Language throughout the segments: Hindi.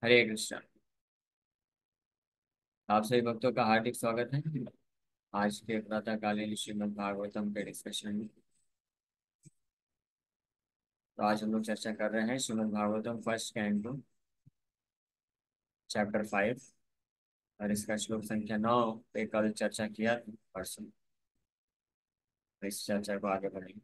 हरे कृष्णा। आप सभी भक्तों का हार्दिक स्वागत है आज के प्रातःकालीन श्रीमद् भागवतम के डिस्कशन में। तो आज हम लोग चर्चा कर रहे हैं Shrimad Bhagavatam first canto chapter 5 और इसका श्लोक संख्या 9 पे कल चर्चा किया था परसों। तो इस चर्चा को आगे बढ़ेंगे।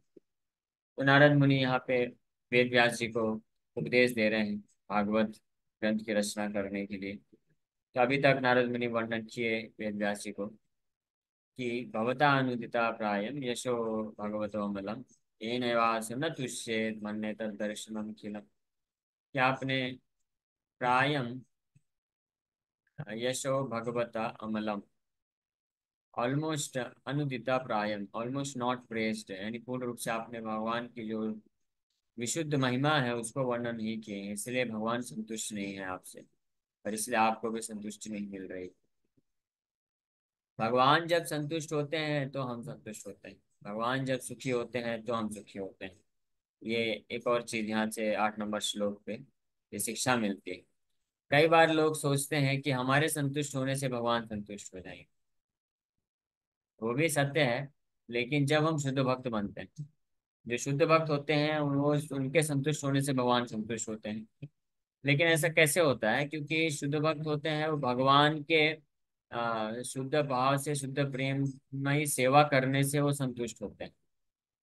तो नारद मुनि यहाँ पे वेद व्यास जी को उपदेश दे रहे हैं भागवत ग्रंथ की रचना करने के लिए। तो अभी तक नारद मुनि वर्णन किए वेद व्यास जी को कि भवता अनुदिता प्रायम यशो भगवतो अमलम येनैवास्य न तुष्येत् मन्ये तद्दर्शनम खिलम। कि आपने प्रायम यशो भगवता अमलम ऑलमोस्ट अनुदिता प्रायम ऑलमोस्ट नॉट प्रेस्ड, यानी पूर्ण रूप से आपने भगवान की जो विशुद्ध महिमा है उसको वर्णन नहीं किए हैं, इसलिए भगवान संतुष्ट नहीं है आपसे और इसलिए आपको भी संतुष्टि नहीं मिल रही। भगवान जब संतुष्ट होते हैं तो हम संतुष्ट होते हैं, भगवान जब सुखी होते हैं तो हम सुखी होते हैं। ये एक और चीज यहाँ से 8 नंबर श्लोक पे ये शिक्षा मिलती है। कई बार लोग सोचते हैं कि हमारे संतुष्ट होने से भगवान संतुष्ट हो जाएंगे, वो भी सत्य है। लेकिन जब हम शुद्ध भक्त बनते हैं, जो शुद्ध भक्त होते हैं वो उनके संतुष्ट होने से भगवान संतुष्ट होते हैं। लेकिन ऐसा कैसे होता है? क्योंकि शुद्ध भक्त होते हैं वो भगवान के शुद्ध भाव से शुद्ध प्रेम में ही सेवा करने से वो संतुष्ट होते हैं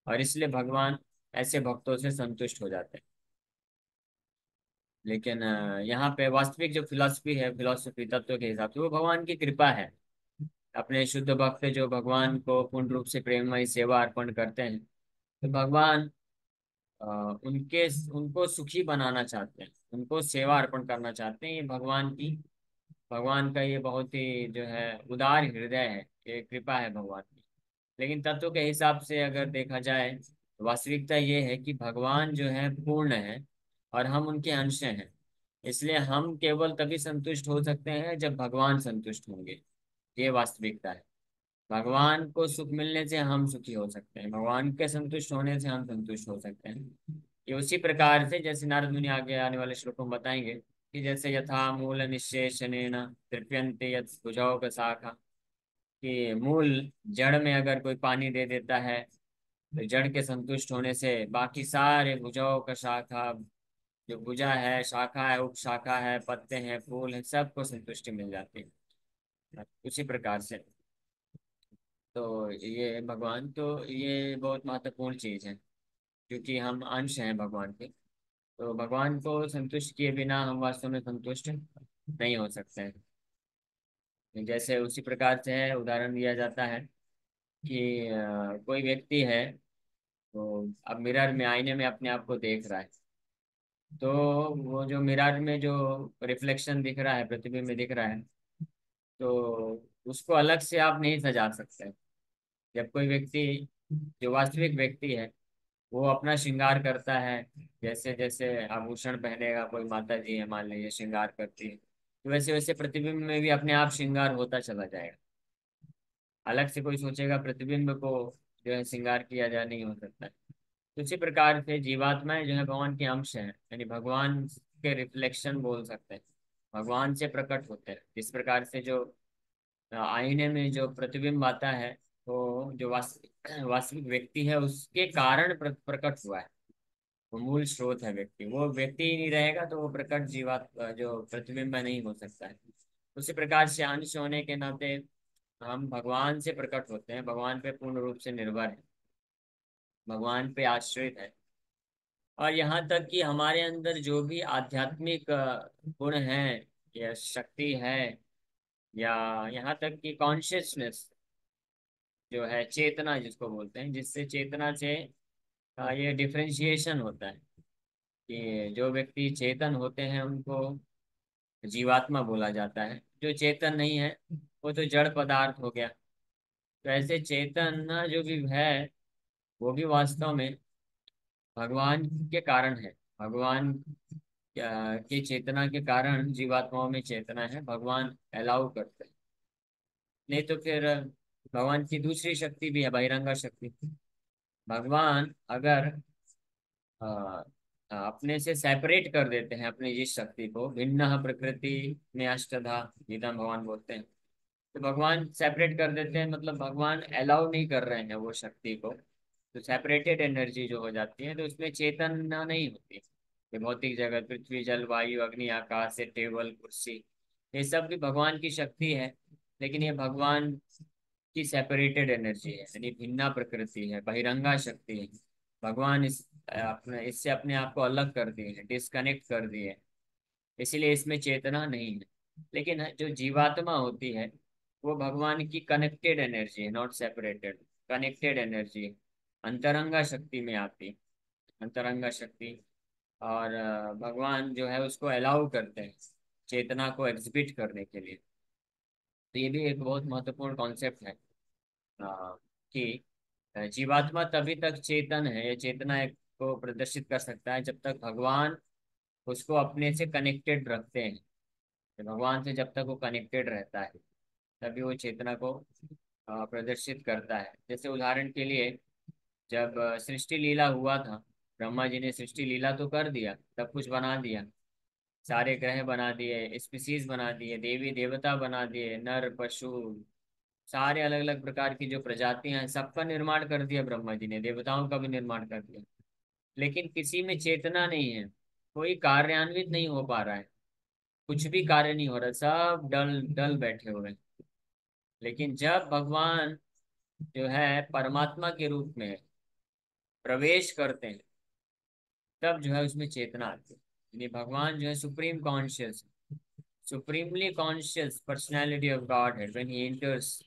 और इसलिए भगवान ऐसे भक्तों से संतुष्ट हो जाते हैं। लेकिन यहाँ पे वास्तविक जो फिलॉसफी है, फिलॉसफी तत्व के हिसाब से वो भगवान की कृपा है। अपने शुद्ध भक्त जो भगवान को पूर्ण रूप से प्रेममय सेवा अर्पण करते हैं तो भगवान अ, उनके उनको सुखी बनाना चाहते हैं, उनको सेवा अर्पण करना चाहते हैं। ये भगवान का ये बहुत ही जो है उदार हृदय है, ये कृपा है भगवान की। लेकिन तत्व के हिसाब से अगर देखा जाए तो वास्तविकता ये है कि भगवान जो है पूर्ण है और हम उनके अंश हैं। इसलिए हम केवल तभी संतुष्ट हो सकते हैं जब भगवान संतुष्ट होंगे। ये वास्तविकता है। भगवान को सुख मिलने से हम सुखी हो सकते हैं, भगवान के संतुष्ट होने से हम संतुष्ट हो सकते हैं। ये उसी प्रकार से जैसे नारद मुनि आगे आने वाले श्लोकों में बताएंगे कि जैसे यथा मूल निःशेषणेन तृप्यन्ते यत् भुजौ शाखा। कि मूल जड़ में अगर कोई पानी दे देता है तो जड़ के संतुष्ट होने से बाकी सारे भुजाओं का शाखा, जो भुजा है, शाखा है, उपशाखा है, पत्ते हैं, फूल है, सबको संतुष्टि मिल जाती है। उसी प्रकार से तो ये भगवान, तो ये बहुत महत्वपूर्ण चीज है क्योंकि हम अंश हैं भगवान के। तो भगवान को संतुष्ट किए बिना हम वास्तव में संतुष्ट नहीं हो सकते हैं। जैसे उसी प्रकार से है, उदाहरण दिया जाता है कि कोई व्यक्ति है तो अब मिरर में, आईने में अपने आप को देख रहा है। तो वो जो मिरर में जो रिफ्लेक्शन दिख रहा है, प्रतिबिंब दिख रहा है, तो उसको अलग से आप नहीं सजा सकते। जब कोई व्यक्ति, जो वास्तविक व्यक्ति है, वो अपना श्रृंगार करता है, जैसे जैसे आभूषण पहनेगा, कोई माता जी है मान लीजिए श्रृंगार करती है, तो वैसे वैसे प्रतिबिंब में भी अपने आप श्रृंगार होता चला जाएगा। अलग से कोई सोचेगा प्रतिबिंब को जो है श्रृंगार किया जा नहीं हो सकता है। तो इसी प्रकार से जीवात्माएं जो है भगवान के अंश हैं, यानी भगवान के रिफ्लेक्शन बोल सकते हैं, भगवान से प्रकट होते हैं। इस प्रकार से जो आईने में जो प्रतिबिंब आता है वो जो वास्तविक वास्तविक व्यक्ति है उसके कारण प्रकट हुआ है। वो मूल स्रोत है व्यक्ति, वो व्यक्ति ही नहीं रहेगा तो वो प्रकट जीवात जो प्रतिबिंब नहीं हो सकता है। उसी प्रकार से अंश होने के नाते हम भगवान से प्रकट होते हैं, भगवान पे पूर्ण रूप से निर्भर है, भगवान पे आश्रित है। और यहाँ तक कि हमारे अंदर जो भी आध्यात्मिक गुण हैं या शक्ति है, या यहाँ तक कि कॉन्शियसनेस जो है, चेतना जिसको बोलते हैं, जिससे चेतना से ये डिफरेंशिएशन होता है कि जो व्यक्ति चेतन होते हैं उनको जीवात्मा बोला जाता है, जो चेतन नहीं है वो तो जड़ पदार्थ हो गया। तो ऐसे चेतन जो भी है वो भी वास्तव में भगवान के कारण है। भगवान की चेतना के कारण जीवात्माओं में चेतना है, भगवान अलाउ करते हैं। नहीं तो फिर भगवान की दूसरी शक्ति भी है, बहिरंगा शक्ति। भगवान अगर अपने से सेपरेट कर देते हैं अपनी जिस शक्ति को। भिन्न प्रकृति में अष्टधा, गीता में भगवान बोलते हैं। तो भगवान सेपरेट कर देते हैं, मतलब भगवान अलाउ नहीं कर रहे हैं वो शक्ति को। तो सेपरेटेड एनर्जी जो हो जाती है, तो उसमें चेतना नहीं होती। ये भौतिक जगत, पृथ्वी, जल, वायु, अग्नि, आकाश से टेबल, कुर्सी, ये सब भी भगवान की शक्ति है। लेकिन ये भगवान की सेपरेटेड एनर्जी है, यानी भिन्ना प्रकृति है, बहिरंगा शक्ति है। भगवान अपने इससे अपने आप को अलग कर दिए हैं, डिस्कनेक्ट कर दिए हैं। इसीलिए इसमें चेतना नहीं है। लेकिन जो जीवात्मा होती है, वो भगवान की कनेक्टेड एनर्जी है, नॉट सेपरेटेड, कनेक्टेड एनर्जी है। अंतरंगा शक्ति में आती है, अंतरंगा शक्ति। और भगवान जो है उसको अलाउ करते हैं चेतना को एग्जिबिट करने के लिए। तो ये भी एक बहुत महत्वपूर्ण कॉन्सेप्ट है, कि जीवात्मा तभी तक चेतन है, ये चेतना को प्रदर्शित कर सकता है जब तक भगवान उसको अपने से कनेक्टेड रखते हैं। तो भगवान से जब तक वो कनेक्टेड रहता है, तभी वो चेतना को प्रदर्शित करता है। जैसे उदाहरण के लिए, जब सृष्टि लीला हुआ था, ब्रह्मा जी ने सृष्टि लीला तो कर दिया, सब कुछ बना दिया, सारे ग्रह बना दिए, स्पीसीज बना दिए, देवी देवता बना दिए, नर पशु, सारे अलग अलग प्रकार की जो प्रजातियां हैं सबका निर्माण कर दिया ब्रह्मा जी ने, देवताओं का भी निर्माण कर दिया। लेकिन किसी में चेतना नहीं है, कोई कार्यान्वित नहीं हो पा रहा है, कुछ भी कार्य नहीं हो रहा, सब डल डल बैठे हुए हैं। लेकिन जब भगवान जो है परमात्मा के रूप में प्रवेश करते हैं, तब जो है उसमें चेतना आती है। यानी भगवान जो है supreme conscious, supremely conscious personality of God है व्हेन ही एंटर्स।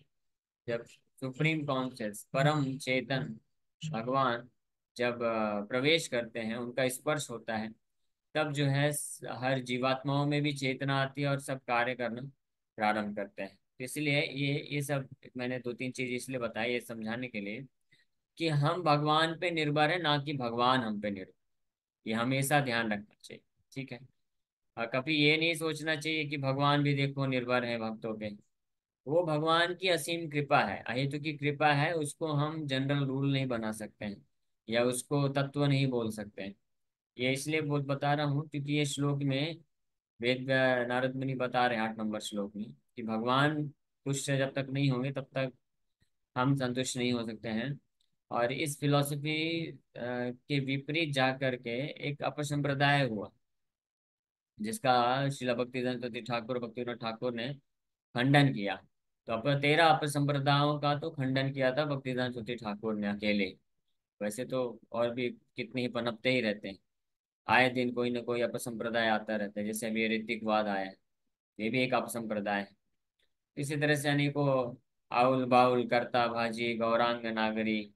जब सुप्रीम कॉन्शियस परम चेतन भगवान जब प्रवेश करते हैं, उनका स्पर्श होता है, तब जो है हर जीवात्माओं में भी चेतना आती है और सब कार्य करना प्रारंभ करते हैं। तो इसलिए ये सब मैंने दो तीन चीज इसलिए बताई, ये समझाने के लिए कि हम भगवान पे निर्भर है, ना कि भगवान हम पे निर्भर। ये हमेशा ध्यान रखना चाहिए। ठीक है। और कभी ये नहीं सोचना चाहिए कि भगवान भी देखो निर्भर है भक्तों पे। वो भगवान की असीम कृपा है, अहेतु की कृपा है, उसको हम जनरल रूल नहीं बना सकते हैं, या उसको तत्व नहीं बोल सकते हैं। ये इसलिए बता रहा हूँ क्योंकि ये श्लोक में वेद नारद मुनि बता रहे हैं 8 नंबर श्लोक में, कि भगवान तुष्ट जब तक नहीं होंगे तब तक हम संतुष्ट नहीं हो सकते हैं। और इस फिलॉसफी के विपरीत जा करके एक अपसंप्रदाय हुआ, जिसका शिला भक्तिवेदांत ठाकुर, भक्तिविनोद ठाकुर ने खंडन किया। तो 13 अपसंप्रदायों का तो खंडन किया था भक्तिवेदांत ठाकुर ने अकेले। वैसे तो और भी कितने ही पनपते ही रहते हैं, आए दिन कोई ना कोई अपसंप्रदाय आता रहता है। जैसे अभी ये ऋतिकवाद आया है, ये भी एक अपसंप्रदाय है। इसी तरह से अनेकों आउल बाउल, करता भाजी, गौरांग नागरी,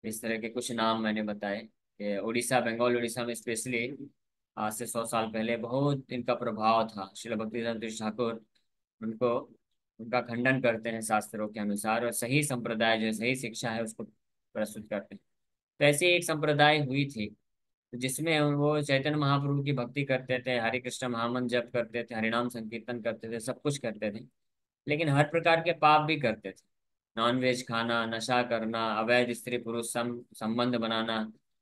इस तरह के कुछ नाम मैंने बताए। ये उड़ीसा, बंगाल उड़ीसा में स्पेशली आज से 100 साल पहले बहुत इनका प्रभाव था। श्रील भक्तिवेदांत ठाकुर उनको, उनका खंडन करते हैं शास्त्रों के अनुसार, और सही संप्रदाय जो सही शिक्षा है उसको प्रस्तुत करते हैं। तो ऐसी एक संप्रदाय हुई थी, जिसमें वो चैतन्य महाप्रभु की भक्ति करते थे, हरे कृष्ण महामंत्र जप करते थे, हरिनाम संकीर्तन करते थे, सब कुछ करते थे। लेकिन हर प्रकार के पाप भी करते थे, नॉन वेज खाना, नशा करना, अवैध स्त्री पुरुष संबंध बनाना,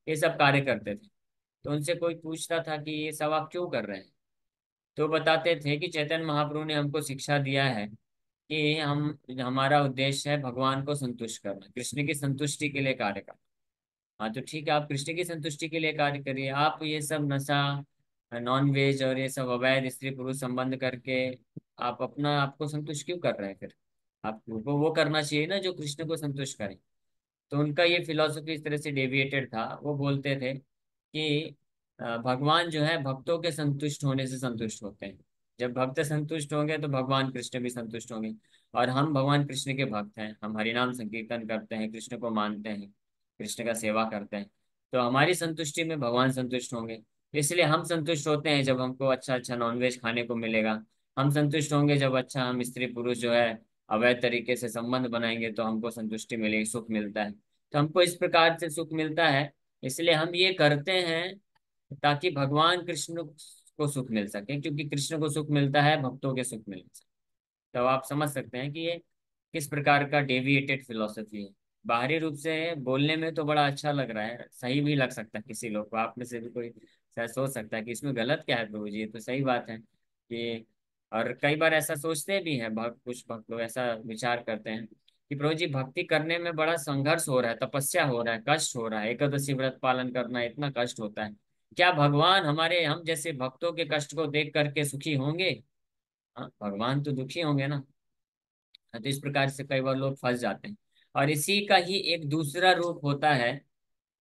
ये सब कार्य करते थे। तो उनसे कोई पूछता था कि ये सब आप क्यों कर रहे हैं, तो बताते थे कि चैतन्य महाप्रभु ने हमको शिक्षा दिया है कि हम, हमारा उद्देश्य है भगवान को संतुष्ट करना, कृष्ण की संतुष्टि के लिए कार्य करना। हाँ तो ठीक है, आप कृष्ण की संतुष्टि के लिए कार्य करिए, आप ये सब नशा, नॉन वेज और ये सब अवैध स्त्री पुरुष संबंध करके आप अपना आपको संतुष्ट क्यों कर रहे हैं फिर? आपको वो करना चाहिए ना जो कृष्ण को संतुष्ट करे। तो उनका ये फिलॉसफी इस तरह से डेविएटेड था। वो बोलते थे कि भगवान जो है भक्तों के संतुष्ट होने से संतुष्ट होते हैं। जब भक्त संतुष्ट होंगे तो भगवान कृष्ण भी संतुष्ट होंगे। और हम भगवान कृष्ण के भक्त हैं, हम हरिनाम संकीर्तन करते हैं, कृष्ण को मानते हैं, कृष्ण का सेवा करते हैं, तो हमारी संतुष्टि में भगवान संतुष्ट होंगे। इसलिए हम संतुष्ट होते हैं जब हमको अच्छा अच्छा नॉनवेज खाने को मिलेगा। हम संतुष्ट होंगे जब अच्छा हम स्त्री पुरुष जो है अवैध तरीके से संबंध बनाएंगे, तो हमको संतुष्टि मिलेगी, सुख मिलता है। तो हमको इस प्रकार से सुख मिलता है, इसलिए हम ये करते हैं ताकि भगवान कृष्ण को सुख मिल सके, क्योंकि कृष्ण को सुख मिलता है, भक्तों के सुख मिल सके। तो आप समझ सकते हैं कि ये किस प्रकार का डेविएटेड फिलोसफी है। बाहरी रूप से बोलने में तो बड़ा अच्छा लग रहा है, सही भी लग सकता है किसी लोग को, आप में से भी कोई शायद सोच सकता है कि इसमें गलत क्या है प्रभु जी, ये तो सही बात है कि। और कई बार ऐसा सोचते भी हैं भक्त, कुछ भक्त लोग ऐसा विचार करते हैं कि प्रभु जी भक्ति करने में बड़ा संघर्ष हो रहा है, तपस्या हो रहा है, कष्ट हो रहा है, एकादशी व्रत पालन करना इतना कष्ट होता है। क्या भगवान हमारे हम जैसे भक्तों के कष्ट को देख करके सुखी होंगे? हाँ, भगवान तो दुखी होंगे ना। तो इस प्रकार से कई बार लोग फंस जाते हैं। और इसी का ही एक दूसरा रूप होता है,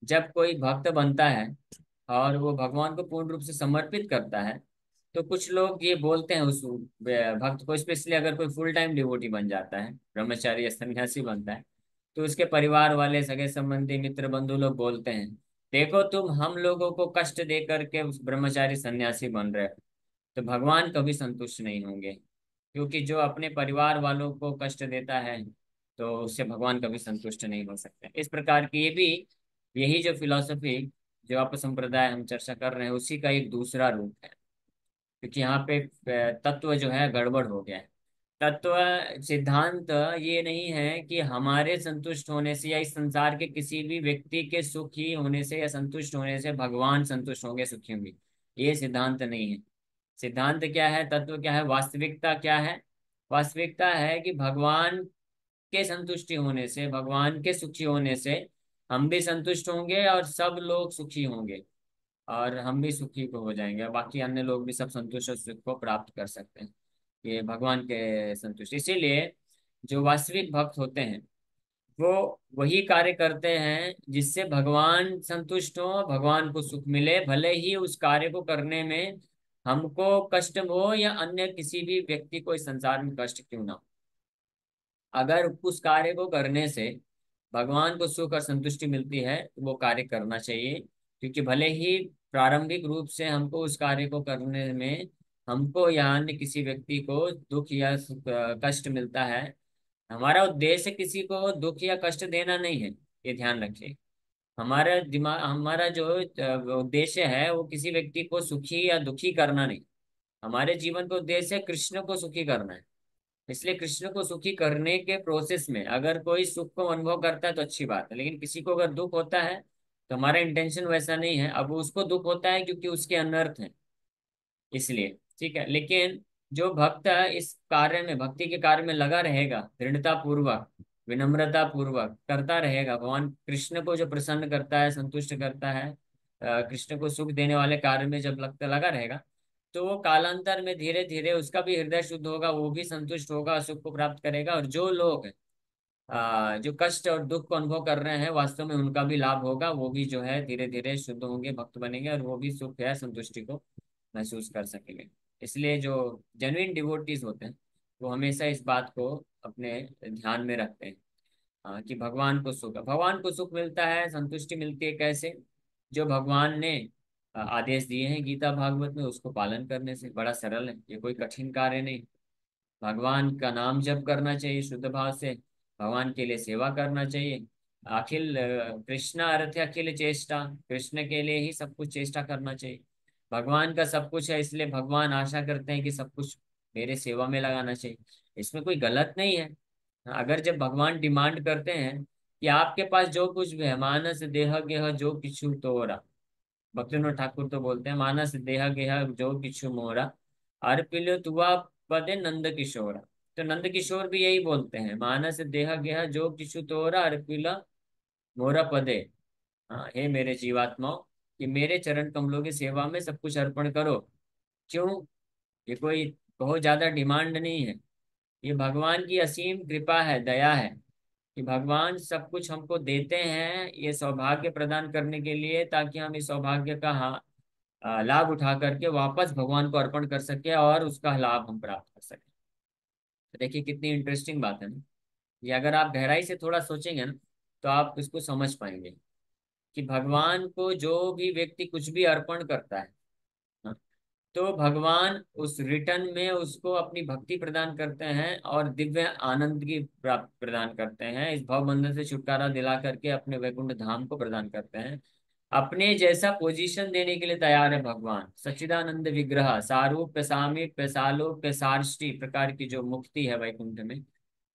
जब कोई भक्त बनता है और वो भगवान को पूर्ण रूप से समर्पित करता है, तो कुछ लोग ये बोलते हैं उस भक्त को, स्पेशली अगर कोई फुल टाइम डिवोटी बन जाता है, ब्रह्मचारी या सन्यासी बनता है, तो उसके परिवार वाले, सगे संबंधी, मित्र, बंधु लोग बोलते हैं, देखो तुम हम लोगों को कष्ट दे करके उस ब्रह्मचारी सन्यासी बन रहे हो। तो भगवान कभी संतुष्ट नहीं होंगे, क्योंकि जो अपने परिवार वालों को कष्ट देता है, तो उससे भगवान कभी संतुष्ट नहीं हो सकते। इस प्रकार की ये भी, यही जो फिलॉसफी, जो आप संप्रदाय हम चर्चा कर रहे हैं, उसी का एक दूसरा रूप है। क्योंकि यहाँ पे तत्व जो है गड़बड़ हो गया है। तत्व सिद्धांत ये नहीं है कि हमारे संतुष्ट होने से या इस संसार के किसी भी व्यक्ति के सुखी होने से या संतुष्ट होने से भगवान संतुष्ट होंगे, सुखी होंगे। ये सिद्धांत नहीं है। सिद्धांत क्या है, तत्व क्या है, वास्तविकता क्या है? वास्तविकता है कि भगवान के संतुष्टि होने से, भगवान के सुखी होने से हम भी संतुष्ट होंगे और सब लोग सुखी होंगे, और हम भी सुखी को हो जाएंगे, और बाकी अन्य लोग भी सब संतुष्ट और सुख को प्राप्त कर सकते हैं। ये भगवान के संतुष्ट, इसीलिए जो वास्तविक भक्त होते हैं वो वही कार्य करते हैं जिससे भगवान संतुष्ट हो, भगवान को सुख मिले, भले ही उस कार्य को करने में हमको कष्ट हो या अन्य किसी भी व्यक्ति को इस संसार में कष्ट क्यों ना हो। अगर उस कार्य को करने से भगवान को सुख और संतुष्टि मिलती है तो वो कार्य करना चाहिए। क्योंकि भले ही प्रारंभिक रूप से हमको उस कार्य को करने में हमको या अन्य किसी व्यक्ति को दुख या कष्ट मिलता है, हमारा उद्देश्य किसी को दुख या कष्ट देना नहीं है, ये ध्यान रखिए। हमारा दिमाग, हमारा जो उद्देश्य है वो किसी व्यक्ति को सुखी या दुखी करना नहीं। हमारे जीवन का उद्देश्य कृष्ण को सुखी करना है। इसलिए कृष्ण को सुखी करने के प्रोसेस में अगर कोई सुख को अनुभव करता है तो अच्छी बात है, लेकिन किसी को अगर दुख होता है तो हमारा इंटेंशन वैसा नहीं है। अब उसको दुख होता है क्योंकि उसके अनर्थ है, इसलिए ठीक है। लेकिन जो भक्त इस कार्य में, भक्ति के कार्य में लगा रहेगा, दृढ़ता पूर्वक, विनम्रता पूर्वक करता रहेगा, भगवान कृष्ण को जो प्रसन्न करता है, संतुष्ट करता है, कृष्ण को सुख देने वाले कार्य में जब लगता लगा रहेगा, तो वो कालांतर में धीरे धीरे उसका भी हृदय शुद्ध होगा, वो भी संतुष्ट होगा, सुख को प्राप्त करेगा। और जो लोग जो कष्ट और दुख को अनुभव कर रहे हैं, वास्तव में उनका भी लाभ होगा, वो भी जो है धीरे धीरे शुद्ध होंगे, भक्त बनेंगे, और वो भी सुख है, संतुष्टि को महसूस कर सकेंगे। इसलिए जो जेन्युइन डिवोटीज होते हैं वो हमेशा इस बात को अपने ध्यान में रखते हैं। कि भगवान को सुख मिलता है, संतुष्टि मिलती है कैसे? जो भगवान ने आदेश दिए हैं गीता भागवत में, उसको पालन करने से। बड़ा सरल है, ये कोई कठिन कार्य नहीं। भगवान का नाम जप करना चाहिए शुद्ध भाव से, भगवान के लिए सेवा करना चाहिए। अखिल कृष्ण अर्थ अखिल चेष्टा, कृष्ण के लिए ही सब कुछ चेष्टा करना चाहिए। भगवान का सब कुछ है, इसलिए भगवान आशा करते हैं कि सब कुछ मेरे सेवा में लगाना चाहिए। इसमें कोई गलत नहीं है। अगर जब भगवान डिमांड करते हैं कि आपके पास जो कुछ भी है, मानस देह गेह जो किछु तोरा, भक्तिविनोद ठाकुर तो बोलते हैं, मानस देह गेह जो किछु मोरा, अर्पिलो तुआ पदे नंद किशोरा। तो नंद किशोर भी यही बोलते हैं, मानस देह गेह जो किछु तोरा, अर्पिला मोरा पदे। हाँ, हे मेरे जीवात्माओं, कि मेरे चरण कमलों की सेवा में सब कुछ अर्पण करो। क्यों? ये कोई बहुत ज्यादा डिमांड नहीं है, ये भगवान की असीम कृपा है, दया है, कि भगवान सब कुछ हमको देते हैं ये सौभाग्य प्रदान करने के लिए, ताकि हम इस सौभाग्य का लाभ उठा करके वापस भगवान को अर्पण कर सके और उसका लाभ हम प्राप्त कर सके। तो देखिए कितनी इंटरेस्टिंग बात है ना। ये अगर आप गहराई से थोड़ा सोचेंगे ना, तो आप इसको समझ पाएंगे कि भगवान को जो भी व्यक्ति कुछ भी अर्पण करता है, हाँ, तो भगवान उस रिटर्न में उसको अपनी भक्ति प्रदान करते हैं और दिव्य आनंद की प्राप्त प्रदान करते हैं, इस भव बंधन से छुटकारा दिला करके अपने वैकुंठ धाम को प्रदान करते हैं। अपने जैसा पोजीशन देने के लिए तैयार है भगवान, सच्चिदानंद विग्रह सारूप्य सामीप्य सालोक्य सार्ष्टि प्रकार की जो मुक्ति है वैकुंठ में,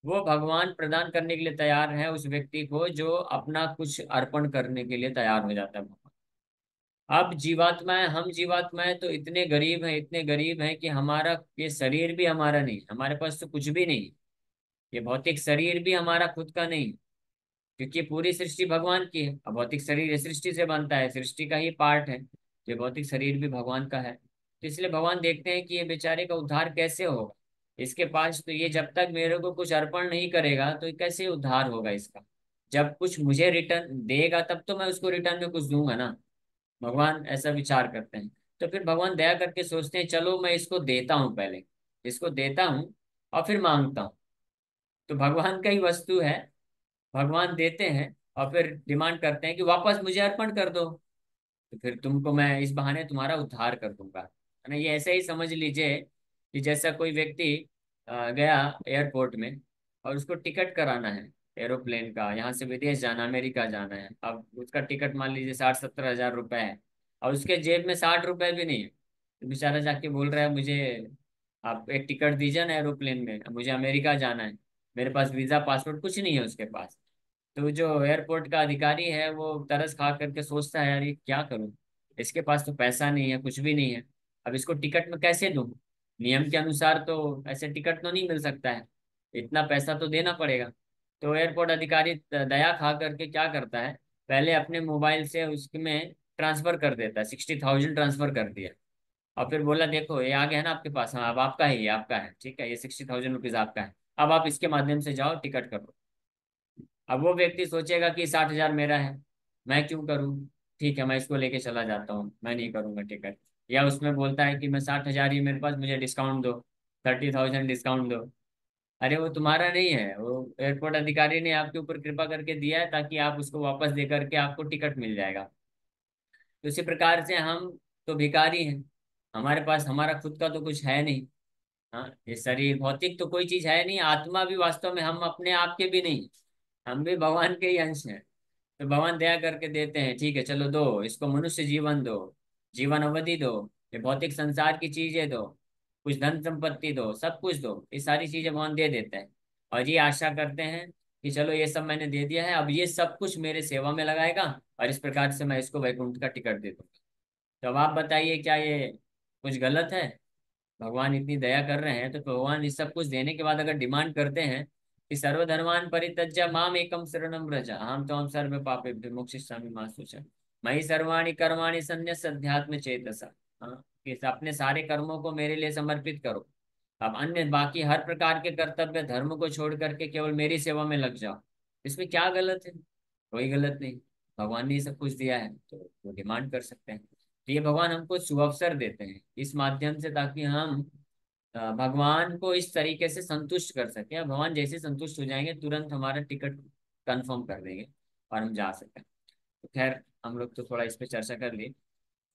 वो भगवान प्रदान करने के लिए तैयार है उस व्यक्ति को जो अपना कुछ अर्पण करने के लिए तैयार हो जाता है भगवान। अब जीवात्माएं, हम जीवात्माएं तो इतने गरीब हैं, इतने गरीब हैं कि हमारा ये शरीर भी हमारा नहीं, हमारे पास तो कुछ भी नहीं। ये भौतिक शरीर भी हमारा खुद का नहीं, क्योंकि पूरी सृष्टि भगवान की है। अब भौतिक शरीर इस सृष्टि से बनता है, सृष्टि का ही पार्ट है। ये भौतिक शरीर भी भगवान का है, तो इसलिए भगवान देखते हैं कि ये बेचारे का उद्धार कैसे होगा। इसके पास तो ये जब तक मेरे को कुछ अर्पण नहीं करेगा तो ये कैसे उद्धार होगा इसका। जब कुछ मुझे रिटर्न देगा तब तो मैं उसको रिटर्न में कुछ दूंगा ना। भगवान ऐसा विचार करते हैं। तो फिर भगवान दया करके सोचते हैं, चलो मैं इसको देता हूँ पहले, इसको देता हूँ और फिर मांगता हूँ। तो भगवान का ही वस्तु है, भगवान देते हैं और फिर डिमांड करते हैं कि वापस मुझे अर्पण कर दो, तो फिर तुमको मैं इस बहाने तुम्हारा उद्धार कर दूंगा, है ना। ये ऐसे ही समझ लीजिए कि जैसा कोई व्यक्ति गया एयरपोर्ट में और उसको टिकट कराना है एरोप्लेन का, यहाँ से विदेश जाना, अमेरिका जाना है। अब उसका टिकट मान लीजिए 60-70 हज़ार रुपए है और उसके जेब में 60 रुपए भी नहीं है। तो बेचारा जाके बोल रहा है, मुझे आप एक टिकट दीजिए ना एरोप्लेन में, मुझे अमेरिका जाना है, मेरे पास वीजा पासपोर्ट कुछ नहीं है उसके पास। तो जो एयरपोर्ट का अधिकारी है वो तरस खा करके सोचता है, यार ये क्या करूं, इसके पास तो पैसा नहीं है, कुछ भी नहीं है, अब इसको टिकट में कैसे दूं। नियम के अनुसार तो ऐसे टिकट तो नहीं मिल सकता है, इतना पैसा तो देना पड़ेगा। तो एयरपोर्ट अधिकारी दया खा करके क्या करता है, पहले अपने मोबाइल से उसमें ट्रांसफर कर देता है, 60,000 ट्रांसफर कर दिया। और फिर बोला, देखो ये आ गया है ना आपके पास, हाँ अब आपका है, ये आपका है, ठीक है, ये 60,000 रुपीज आपका है, अब आप इसके माध्यम से जाओ टिकट करो। अब वो व्यक्ति सोचेगा कि 60,000 मेरा है, मैं क्यों करूं, ठीक है मैं इसको लेके चला जाता हूँ, मैं नहीं करूंगा टिकट। या उसमें बोलता है कि मैं 60,000 ही मेरे पास, मुझे डिस्काउंट दो, 30,000 डिस्काउंट दो। अरे वो तुम्हारा नहीं है, वो एयरपोर्ट अधिकारी ने आपके ऊपर कृपा करके दिया है ताकि आप उसको वापस दे करके आपको टिकट मिल जाएगा। तो इसी प्रकार से हम तो भिखारी हैं, हमारे पास हमारा खुद का तो कुछ है नहीं। हाँ, ये शरीर भौतिक तो कोई चीज है नहीं, आत्मा भी वास्तव में हम अपने आप के भी नहीं, हम भी भगवान के ही अंश हैं। तो भगवान दया करके देते हैं, ठीक है चलो दो इसको मनुष्य जीवन दो, जीवन अवधि दो, ये भौतिक संसार की चीजें दो, कुछ धन संपत्ति दो, सब कुछ दो, ये सारी चीजें भगवान दे देते हैं। और ये आशा करते हैं कि चलो ये सब मैंने दे दिया है, अब ये सब कुछ मेरे सेवा में लगाएगा और इस प्रकार से मैं इसको वैकुंठ का टिकट दे दूंगा। तो अब आप बताइए, क्या ये कुछ गलत है। भगवान इतनी दया कर रहे हैं तो भगवान इस सब कुछ देने के बाद अगर डिमांड करते हैं कि सर्वधर्मान परित्यज्य माम एकम शरणम व्रज अहम त्वां सर्व पापेभ्यो मोक्षयिष्यामि मा शुचः मयि सर्वाणि कर्माणि सन्न्यस्य अध्यात्म चेतसा। हाँ, कि अपने सारे कर्मों को मेरे लिए समर्पित करो, अब अन्य बाकी हर प्रकार के कर्तव्य धर्म को छोड़ करके केवल मेरी सेवा में लग जाओ। इसमें क्या गलत है, कोई गलत नहीं। भगवान ने ये सब कुछ दिया है तो वो डिमांड कर सकते हैं। तो ये भगवान हमको सुअवसर देते हैं इस माध्यम से, ताकि हम भगवान को इस तरीके से संतुष्ट कर सके। अब भगवान जैसे संतुष्ट हो जाएंगे तुरंत हमारा टिकट कंफर्म कर देंगे और हम जा सकते हैं। तो खैर हम लोग तो थोड़ा इस पे चर्चा कर लिए।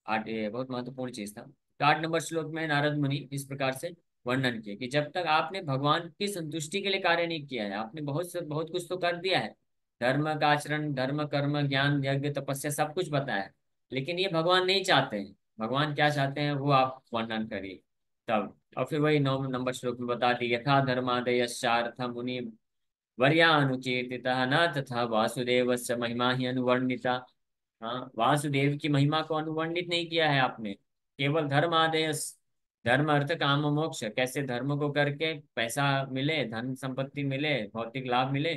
आठ, ये बहुत महत्वपूर्ण चीज था। तो 8 नंबर श्लोक में नारद मुनि इस प्रकार से वर्णन किए कि जब तक आपने भगवान की संतुष्टि के लिए कार्य नहीं किया है, आपने बहुत कुछ तो कर दिया है, धर्म का आचरण, धर्म कर्म ज्ञान यज्ञ तपस्या सब कुछ बताया है, लेकिन ये भगवान नहीं चाहते हैं। भगवान क्या चाहते हैं वो आप वर्णन करिए तब। और फिर वही 9 नंबर श्लोक में बता दी, यथा धर्मादयश्चार्थ मुनि वर्यानुकीर्तितः न तथा वासुदेवस्य महिमा ही अनुवर्णिता। हाँ, वासुदेव की महिमा को अनुवर्णित नहीं किया है आपने, केवल धर्म आदेश, धर्म अर्थ काम मोक्ष, कैसे धर्म को करके पैसा मिले, धन संपत्ति मिले, भौतिक लाभ मिले,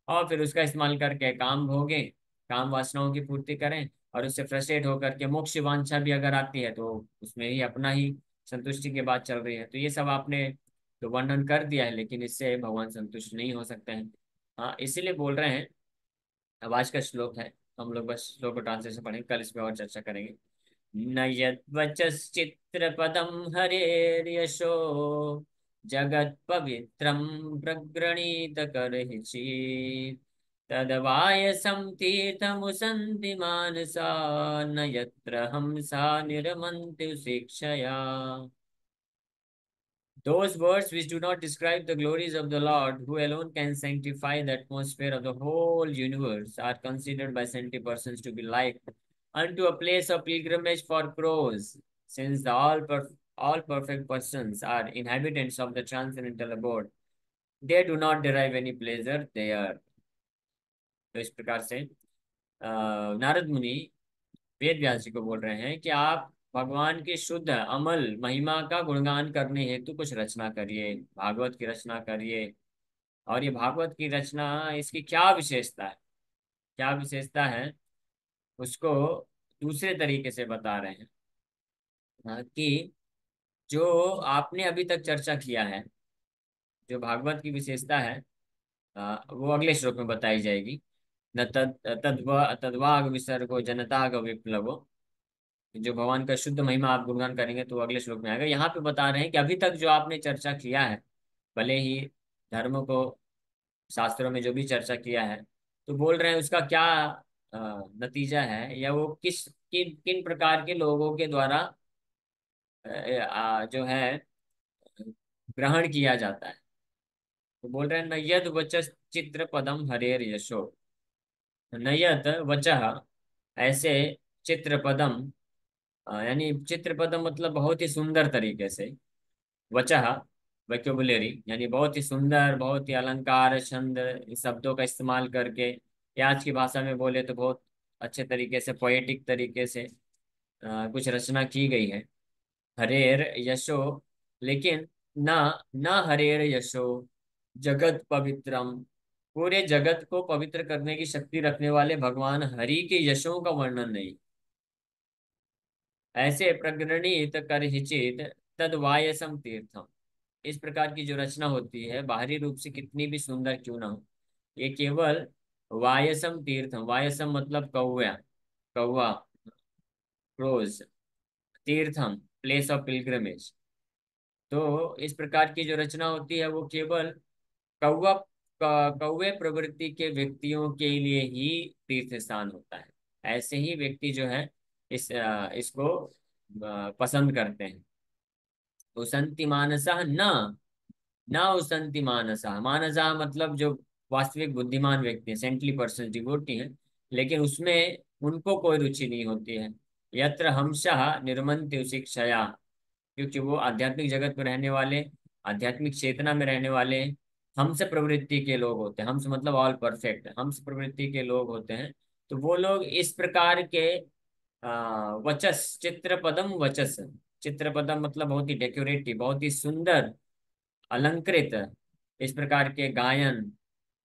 और फिर उसका इस्तेमाल करके काम भोगे, काम वासनाओं की पूर्ति करें, और उससे फ्रस्ट्रेट होकर के मोक्ष वांछा भी अगर आती है तो उसमें ही अपना ही संतुष्टि की बात चल रही है। तो ये सब आपने तो वर्णन कर दिया है, लेकिन इससे भगवान संतुष्ट नहीं हो सकते हैं। हाँ, इसीलिए बोल रहे हैं। अब आज का श्लोक है, हम लोग बस श्लोक को ट्रांसलेशन पढ़ेंगे, कल इस पे और चर्चा करेंगे। न यद्वचश्चित्र पदम हरेर्यशो जगत पवित्रम प्रगृणीत करहिचित् तदवायसं तीर्थमुसन्ति मानसा न यत्र हमसा निरमन्ति शिक्षया। Those words which do not describe the glories of the Lord, who alone can sanctify the atmosphere of the whole universe, are considered by saintly persons to be like unto a place of pilgrimage for crows, since all perfect persons are inhabitants of the transcendental abode. They do not derive any pleasure there. तो इस प्रकार से नारद मुनि वेद व्यास जी को बोल रहे हैं कि आप भगवान की शुद्ध अमल महिमा का गुणगान करने हेतु कुछ रचना करिए, भागवत की रचना करिए। और ये भागवत की रचना, इसकी क्या विशेषता है, क्या विशेषता है, उसको दूसरे तरीके से बता रहे हैं। कि जो आपने अभी तक चर्चा किया है, जो भागवत की विशेषता है, वो अगले श्लोक में बताई जाएगी। न तद्वाग विसर्गो जनताग विप्लवो। जो भगवान का शुद्ध महिमा आप गुणगान करेंगे तो वो अगले श्लोक में आएगा। यहाँ पे बता रहे हैं कि अभी तक जो आपने चर्चा किया है, भले ही धर्म को, शास्त्रों में जो भी चर्चा किया है, तो बोल रहे हैं उसका क्या नतीजा है, या वो किन किन प्रकार के लोगों के द्वारा जो है ग्रहण किया जाता है। तो बोल रहे हैं, न यद वचस चित्र पदम हरेर यशो। न यद वचः, ऐसे चित्र पदम, यानी चित्र पदम मतलब बहुत ही सुंदर तरीके से, वचः वोकैबुलरी, यानी बहुत ही सुंदर, बहुत ही अलंकार छंद इस शब्दों का इस्तेमाल करके, या आज की भाषा में बोले तो बहुत अच्छे तरीके से, पोएटिक तरीके से कुछ रचना की गई है। हरेर यशो, लेकिन ना, ना हरेर यशो जगत पवित्रम, पूरे जगत को पवित्र करने की शक्ति रखने वाले भगवान हरि के यशों का वर्णन नहीं। ऐसे प्रगणित कर हिचित तद वायसम तीर्थम। इस प्रकार की जो रचना होती है, बाहरी रूप से कितनी भी सुंदर क्यों ना हो, ये केवल वायसम तीर्थम, वायसम मतलब कौवा, कौवा, क्रोज, तीर्थम प्लेस ऑफ पिलग्रिमेज। तो इस प्रकार की जो रचना होती है वो केवल कौवा, कौवे प्रवृत्ति के व्यक्तियों के लिए ही तीर्थ स्थान होता है। ऐसे ही व्यक्ति जो है इसको पसंद करते हैं। उसंति मानसा न, न उसंति मानसा, मानसा मतलब जो वास्तविक बुद्धिमान व्यक्ति है, सेंटली पर्सन डिवोटी है, लेकिन उसमें उनको कोई रुचि नहीं होती है। यत्र हमशः निर्मन्ति शिक्षया, क्योंकि वो आध्यात्मिक जगत में रहने वाले, आध्यात्मिक चेतना में रहने वाले हंस प्रवृत्ति के लोग होते हैं। हंस मतलब ऑल परफेक्ट, हंस प्रवृत्ति के लोग होते हैं। तो वो लोग इस प्रकार के वचस, चित्र पदम वचस, चित्र पदम मतलब बहुत ही डेकोरेटिव, बहुत ही सुंदर, अलंकृत, इस प्रकार के गायन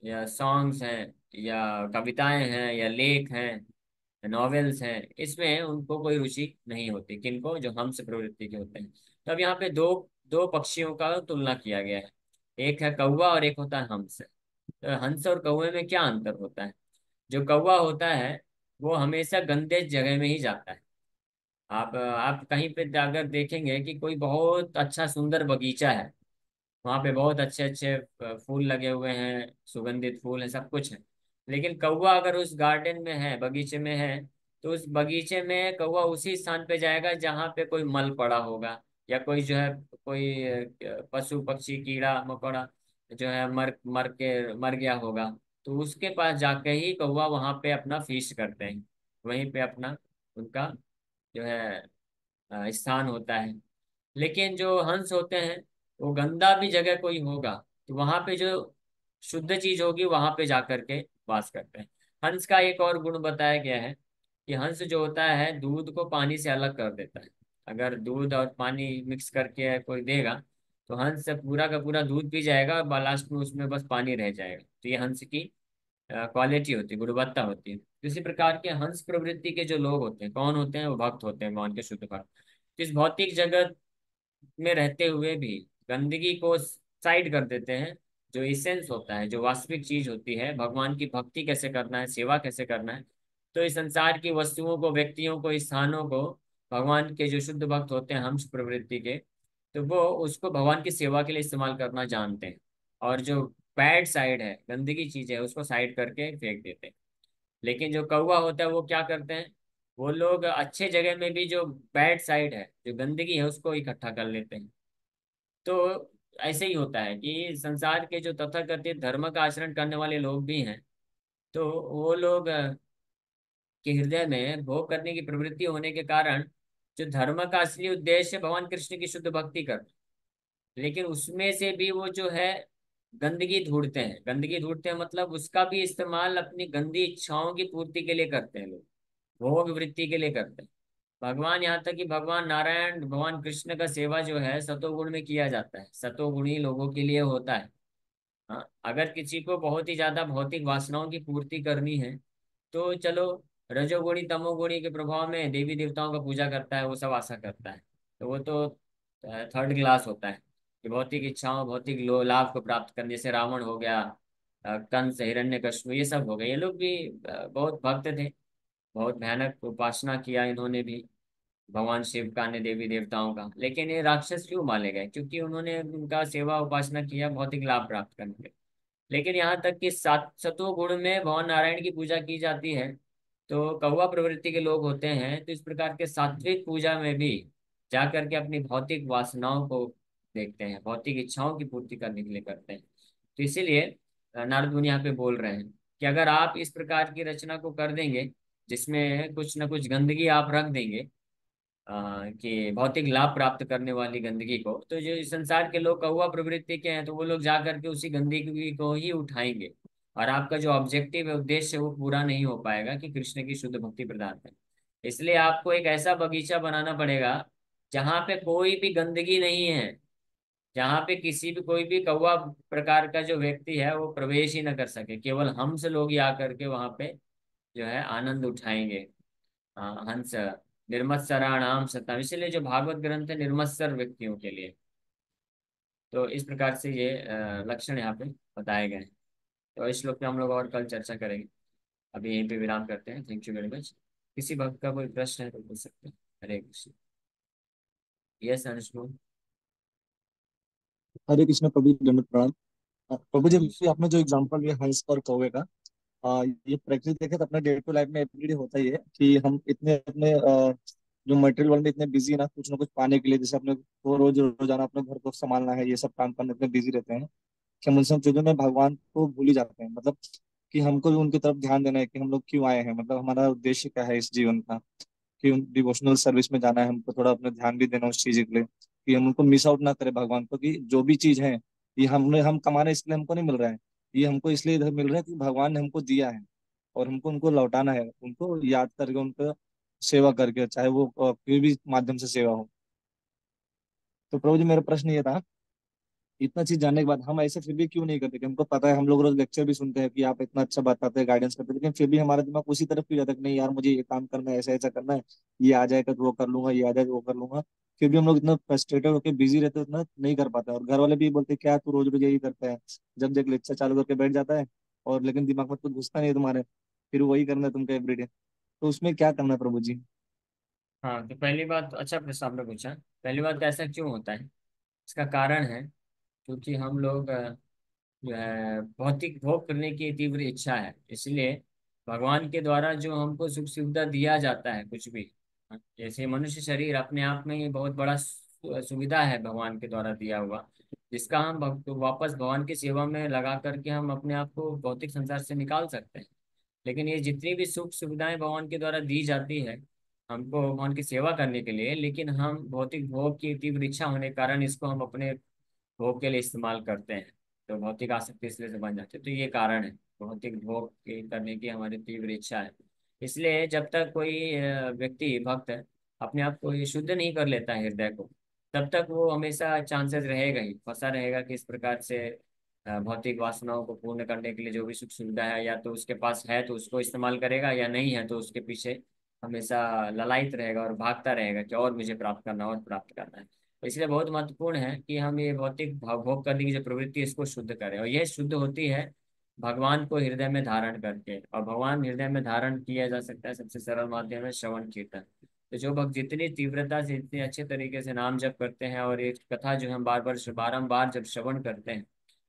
या सॉन्ग्स हैं, या कविताएं हैं, या लेख हैं, नॉवेल्स हैं, इसमें उनको कोई रुचि नहीं होती। किनको? जो हंस प्रवृत्ति के होते हैं। तो अब यहाँ पे दो दो पक्षियों का तुलना किया गया है, एक है कौवा और एक होता है हंस। तो हंस और कौवे में क्या अंतर होता है? जो कौवा होता है वो हमेशा गंदे जगह में ही जाता है। आप कहीं पे अगर देखेंगे कि कोई बहुत अच्छा सुंदर बगीचा है, वहां पे बहुत अच्छे अच्छे फूल लगे हुए हैं, सुगंधित फूल है, सब कुछ है, लेकिन कौवा अगर उस गार्डन में है, बगीचे में है, तो उस बगीचे में कौवा उसी स्थान पे जाएगा जहाँ पे कोई मल पड़ा होगा, या कोई जो है, कोई पशु पक्षी कीड़ा मकोड़ा जो है मर मर के मर गया होगा, तो उसके पास जाके ही कौवा वहां पे अपना फीस्ट करते हैं, वहीं पे अपना उनका जो है स्थान होता है। लेकिन जो हंस होते हैं, वो गंदा भी जगह कोई होगा तो वहां पे जो शुद्ध चीज होगी वहां पे जाकर के वास करते हैं। हंस का एक और गुण बताया गया है कि हंस जो होता है दूध को पानी से अलग कर देता है। अगर दूध और पानी मिक्स करके कोई देगा तो हंस से पूरा का पूरा दूध पी जाएगा और लास्ट में उसमें बस पानी रह जाएगा। तो ये हंस की क्वालिटी होती है, गुणवत्ता होती है। तो इसी प्रकार के हंस प्रवृत्ति के जो लोग होते हैं, कौन होते हैं? वो भक्त होते हैं, भगवान के शुद्ध भक्त। तो इस भौतिक जगत में रहते हुए भी गंदगी को साइड कर देते हैं। जो इसेंस होता है, जो वास्तविक चीज होती है, भगवान की भक्ति कैसे करना है, सेवा कैसे करना है, तो इस संसार की वस्तुओं को, व्यक्तियों को, स्थानों को, भगवान के जो शुद्ध भक्त होते हैं हंस प्रवृत्ति के, तो वो उसको भगवान की सेवा के लिए इस्तेमाल करना जानते हैं। और जो बैड साइड है, गंदगी चीज है, उसको साइड करके फेंक देते हैं। लेकिन जो कौवा होता है वो क्या करते हैं? वो लोग अच्छे जगह में भी जो बैड साइड है, जो गंदगी है, उसको इकट्ठा कर लेते हैं। तो ऐसे ही होता है कि संसार के जो तथाकथित धर्म का आचरण करने वाले लोग भी हैं, तो वो लोग के हृदय में भोग करने की प्रवृत्ति होने के कारण जो धर्म का असली उद्देश्य है भगवान कृष्ण की शुद्ध भक्ति करना, लेकिन उसमें से भी वो जो है गंदगी ढूंढते हैं। गंदगी ढूंढते हैं मतलब उसका भी इस्तेमाल अपनी गंदी इच्छाओं की पूर्ति के लिए करते हैं लोग। भोग वृत्ति के लिए करते हैं। भगवान, यहाँ तक कि भगवान नारायण, भगवान कृष्ण का सेवा जो है सतोगुण में किया जाता है, सतोगुणी लोगों के लिए होता है। हाँ, अगर किसी को बहुत ही ज्यादा भौतिक वासनाओं की पूर्ति करनी है तो चलो, रजोगुणी तमोगुणी के प्रभाव में देवी देवताओं का पूजा करता है, वो सब आशा करता है, तो वो तो थर्ड क्लास होता है। कि भौतिक इच्छाओं, भौतिक लाभ को प्राप्त करने से रावण हो गया, कंस, हिरण्यकश्यप, ये सब हो गए। ये लोग भी बहुत भक्त थे, बहुत भयानक उपासना किया इन्होंने भी भगवान शिव का, अन्य देवी देवताओं का। लेकिन ये राक्षस क्यों माने गए? क्योंकि उन्होंने उनका सेवा उपासना किया भौतिक लाभ प्राप्त करने के लिए। लेकिन यहाँ तक कि सात सत्व गुण में भगवान नारायण की पूजा की जाती है, तो कौवा प्रवृत्ति के लोग होते हैं, तो इस प्रकार के सात्विक पूजा में भी जाकर के अपनी भौतिक वासनाओं को देखते हैं, भौतिक इच्छाओं की पूर्ति करने के लिए करते हैं। तो इसीलिए नारद मुनि यहाँ पे बोल रहे हैं कि अगर आप इस प्रकार की रचना को कर देंगे, जिसमें कुछ न कुछ गंदगी आप रख देंगे, कि भौतिक लाभ प्राप्त करने वाली गंदगी को, तो जो इस संसार के लोग कौवा प्रवृत्ति के हैं, तो वो लोग जा करके उसी गंदगी को ही उठाएंगे, और आपका जो ऑब्जेक्टिव है, उद्देश्य है, वो पूरा नहीं हो पाएगा कि कृष्ण की शुद्ध भक्ति प्रदान करें। इसलिए आपको एक ऐसा बगीचा बनाना पड़ेगा जहाँ पे कोई भी गंदगी नहीं है, जहाँ पे किसी भी कोई भी कौवा प्रकार का जो व्यक्ति है वो प्रवेश ही न कर सके, केवल हंस लोग ही आकर के वहां पे जो है आनंद उठाएंगे। हाँ, हंस निर्मत्सराणाम सताम, इसीलिए जो भागवत ग्रंथ है निर्मत्सर व्यक्तियों के लिए। तो इस प्रकार से ये लक्षण यहाँ पे बताए गए हैं। तो इस श्लोक पे हम लोग और कल चर्चा करेंगे। अभी यहीं पे विराम करते हैं। Thank you very much. किसी भक्त का कोई प्रश्न है तो पूछ सकते हैं। हरे कृष्ण। यस अनुष्णु। हरे कृष्ण प्रभु जी, दंडवत प्रणाम। प्रभु जी, हरे अभी कृष्ण। आपने जो एग्जांपल लिया हंस और कौवे का, ये प्रैक्टिस देखे तो अपने डे टू लाइफ में एवरीडे होता ही है कि हम इतने अपने जो मटेरियल वर्ल्ड में इतने बिजी ना कुछ पाने के लिए, जैसे अपने को रोजाना अपने घर को संभालना है, ये सब काम करने में बिजी रहते हैं कि हम उन सब चीजों में भगवान को भूल ही जाते हैं। मतलब कि हमको भी उनकी तरफ ध्यान देना है कि हम लोग क्यों आए हैं, मतलब हमारा उद्देश्य क्या है इस जीवन का, कि डिवोशनल सर्विस में जाना है हमको, थोड़ा अपना ध्यान भी देना उस चीज के लिए कि हम उनको मिस आउट ना करें भगवान को, कि जो भी चीज है ये हम कमाने इसलिए हमको नहीं मिल रहा है, ये हमको इसलिए इधर मिल रहा है कि भगवान ने हमको दिया है, और हमको उनको लौटाना है, उनको याद करके उनको सेवा करके, चाहे वो कोई भी माध्यम से सेवा हो। तो प्रभु जी, मेरा प्रश्न ये था, इतना चीज जानने के बाद हम ऐसे फिर भी क्यों नहीं करते? कि हमको पता है, हम लोग रोज लेक्चर भी सुनते हैं कि आप इतना अच्छा बताते हैं, गाइडेंस करते हैं, लेकिन फिर भी हमारा दिमाग उसी तरफ क्यों जाता है कि नहीं यार, मुझे ये काम करना है, ऐसा ऐसा करना है, ये आ जाएगा तो वो कर लूंगा, ये आ जाएगा तो वो कर लूंगा। फिर भी हम लोग इतना फ्रस्ट्रेटेड होकर बिजी रहते हैं, उतना नहीं कर पाते, और घर वाले भी बोलते हैं क्या तू रोज रोज यही करता है, जब देख लेक्चर चालू करके बैठ जाता है, और लेकिन दिमाग में कुछ घुसता नहीं है तुम्हारे, फिर वही करना है तुमको एवरीडे। तो उसमें क्या करना है प्रभु जी? हाँ, तो पहली बात, अच्छा प्रश्न आपने पूछा। पहली बात, ऐसा क्यों होता है? इसका कारण है क्योंकि हम लोग जो है भौतिक भोग करने की तीव्र इच्छा है, इसलिए भगवान के द्वारा जो हमको सुख सुविधा दिया जाता है कुछ भी, जैसे मनुष्य शरीर अपने आप में ही बहुत बड़ा सुविधा है भगवान के द्वारा दिया हुआ, जिसका हम वापस भगवान की सेवा में लगा करके हम अपने आप को भौतिक संसार से निकाल सकते हैं। लेकिन ये जितनी भी सुख सुविधाएं भगवान के द्वारा दी जाती है हमको भगवान की सेवा करने के लिए, लेकिन हम भौतिक भोग की तीव्र इच्छा होने के कारण इसको हम अपने भोग के लिए इस्तेमाल करते हैं। तो भौतिक आसक्ति इसलिए से बन जाती है, तो ये कारण है, भौतिक भोग करने की हमारी तीव्र इच्छा है। इसलिए जब तक कोई व्यक्ति भक्त अपने आप को ये शुद्ध नहीं कर लेता है हृदय को, तब तक वो हमेशा चांसेस रहेगा ही, फंसा रहेगा कि इस प्रकार से भौतिक वासनाओं को पूर्ण करने के लिए जो भी सुख सुविधा है, या तो उसके पास है तो उसको इस्तेमाल करेगा, या नहीं है तो उसके पीछे हमेशा ललायत रहेगा और भागता रहेगा कि और मुझे प्राप्त करना, और प्राप्त करना है। तो इसलिए बहुत महत्वपूर्ण है कि हम ये भौतिक भोग करने की जो प्रवृत्ति है इसको शुद्ध करें, और यह शुद्ध होती है भगवान को हृदय में धारण करके। और भगवान हृदय में धारण किया जा सकता है, सबसे सरल माध्यम है श्रवण कीर्तन। तो जो भक्त जितनी तीव्रता से, इतने अच्छे तरीके से नाम जप करते हैं, और एक कथा जो हम बार बार बारम्बार जब श्रवण करते हैं,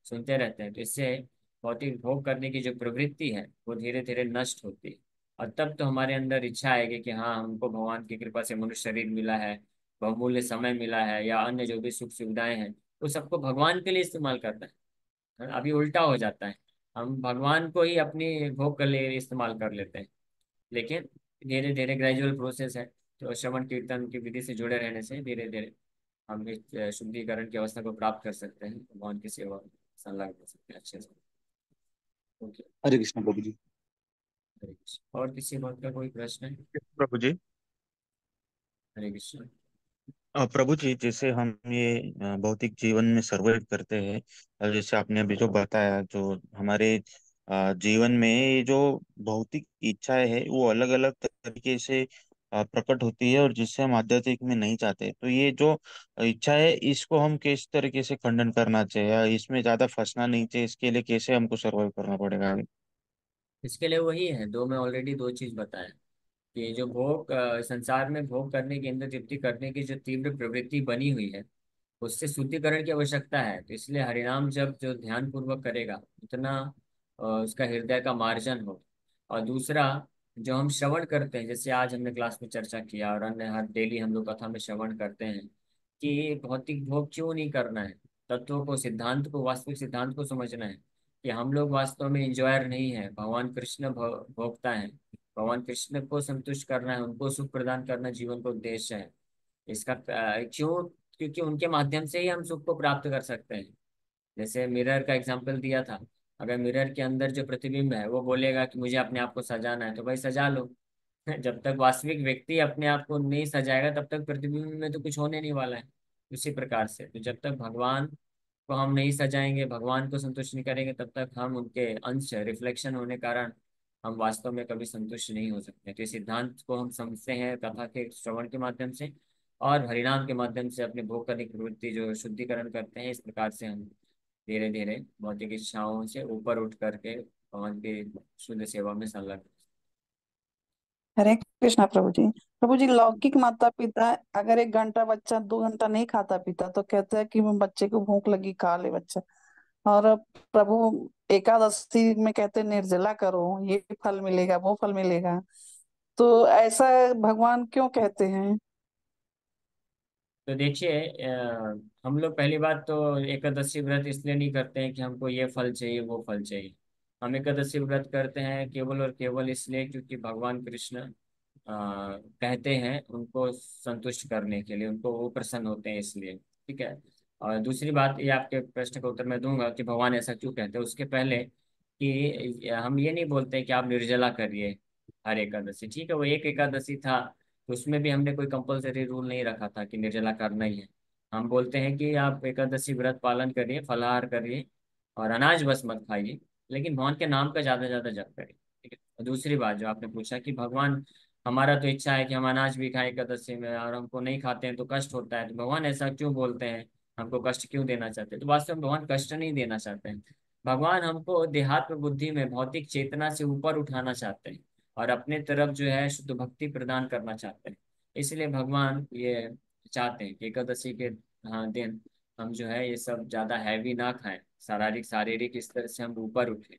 सुनते रहते हैं, तो इससे भौतिक भोग करने की जो प्रवृत्ति है वो धीरे धीरे नष्ट होती है। और तब तो हमारे अंदर इच्छा आएगी कि हाँ, हमको भगवान की कृपा से मनुष्य शरीर मिला है, बहुमूल्य समय मिला है, या अन्य जो भी सुख सुविधाएं हैं, वो सबको भगवान के लिए इस्तेमाल करता है। अभी उल्टा हो जाता है, हम भगवान को ही अपनी भोग के लिए इस्तेमाल कर लेते हैं। लेकिन धीरे धीरे ग्रेजुअल प्रोसेस है, तो श्रवण कीर्तन की विधि से जुड़े रहने से धीरे धीरे हम इस शुद्धिकरण की अवस्था को प्राप्त कर सकते हैं, भगवान की सेवा में संलग्न हो सकते हैं अच्छे से। ओके। हरे कृष्ण प्रभु जी। हरे कृष्ण। और किसी बात का कोई प्रश्न है? प्रभु जी। हरे कृष्ण। प्रभु जी, जैसे हम ये भौतिक जीवन में सर्वाइव करते हैं, और जैसे आपने अभी जो बताया, जो हमारे जीवन में ये जो भौतिक इच्छाएं है वो अलग अलग तरीके से प्रकट होती है, और जिससे हम आध्यात्मिक में नहीं चाहते, तो ये जो इच्छा है इसको हम किस तरीके से खंडन करना चाहिए, या इसमें ज्यादा फंसना नहीं चाहिए, इसके लिए कैसे हमको सर्वाइव करना पड़ेगा? इसके लिए वही है, दो में ऑलरेडी दो चीज बताया कि जो भोग संसार में भोग करने की, इंद्र तृप्ति करने की जो तीव्र प्रवृत्ति बनी हुई है, उससे शुद्धिकरण की आवश्यकता है। तो इसलिए हरिनाम जब जो ध्यान पूर्वक करेगा उतना उसका हृदय का मार्जन हो। और दूसरा, जो हम श्रवण करते हैं, जैसे आज हमने क्लास में चर्चा किया और अन्य हर डेली हम लोग कथा में श्रवण करते हैं कि भौतिक भोग क्यों नहीं करना है, तत्वों को, सिद्धांत को, वास्तविक सिद्धांत को समझना है कि हम लोग वास्तव में इंजॉयर नहीं है, भगवान कृष्ण भोगता है। भगवान कृष्ण को संतुष्ट करना है, उनको सुख प्रदान करना जीवन का उद्देश्य है। इसका क्यों? क्योंकि उनके माध्यम से ही हम सुख को प्राप्त कर सकते हैं। जैसे मिरर का एग्जांपल दिया था, अगर मिरर के अंदर जो प्रतिबिंब है वो बोलेगा कि मुझे अपने आप को सजाना है, तो भाई सजा लो। जब तक वास्तविक व्यक्ति अपने आप को नहीं सजाएगा तब तक प्रतिबिंब में तो कुछ होने नहीं वाला है। उसी प्रकार से तो जब तक भगवान को हम नहीं सजाएंगे, भगवान को संतुष्ट नहीं करेंगे, तब तक हम उनके अंश, रिफ्लेक्शन होने कारण हम वास्तव में कभी संतुष्ट नहीं हो सकते। तो इस सिद्धांत को हम समझते हैं कथा के श्रवण के माध्यम से, और हरिनाम के माध्यम से अपने भोग करने की प्रवृत्ति जो शुद्धिकरण करते हैं। इस प्रकार से हम धीरे धीरे भौतिक इच्छाओं से ऊपर उठ करके भगवान की शुद्ध सेवा में संलग्न। हरे कृष्णा प्रभु जी। प्रभु जी, लौकिक माता पिता अगर 1 घंटा बच्चा 2 घंटा नहीं खाता पीता तो कहते हैं कि वो बच्चे को भूख लगी, खा ले बच्चा। और प्रभु एकादशी में कहते हैं निर्जला करो, ये फल मिलेगा, वो फल मिलेगा। तो ऐसा भगवान क्यों कहते हैं? तो देखिए, हम लोग पहली बात तो एकादशी व्रत इसलिए नहीं करते हैं कि हमको ये फल चाहिए वो फल चाहिए। हम एकादशी व्रत करते हैं केवल और केवल इसलिए क्योंकि भगवान कृष्ण कहते हैं, उनको संतुष्ट करने के लिए, उनको वो प्रसन्न होते हैं इसलिए। ठीक है। और दूसरी बात, ये आपके प्रश्न का उत्तर मैं दूंगा कि भगवान ऐसा क्यों कहते हैं, उसके पहले कि हम ये नहीं बोलते कि आप निर्जला करिए हर एकादशी। ठीक है, वो एक एकादशी था, तो उसमें भी हमने कोई कंपलसरी रूल नहीं रखा था कि निर्जला करना ही है। हम बोलते हैं कि आप एकादशी व्रत पालन करिए, फलाहार करिए, और अनाज बस मत खाइए, लेकिन भगवान के नाम का ज्यादा से ज्यादा जप करिए। ठीक है। और दूसरी बात जो आपने पूछा कि भगवान, हमारा तो इच्छा है कि हम अनाज भी खाएं एकादशी में, और हमको नहीं खाते हैं तो कष्ट होता है, तो भगवान ऐसा क्यों बोलते हैं, हमको कष्ट क्यों देना चाहते हैं? तो वास्तव में भगवान कष्ट नहीं देना चाहते हैं। भगवान हमको देहात्म बुद्धि में भौतिक चेतना से ऊपर उठाना चाहते हैं, और अपने तरफ जो है शुद्ध भक्ति प्रदान करना चाहते हैं। इसलिए भगवान ये चाहते हैं कि एकादशी के, हाँ, दिन हम जो है ये सब ज्यादा हैवी ना खाएं, शारीरिक शारीरिक स्तर से हम ऊपर उठे।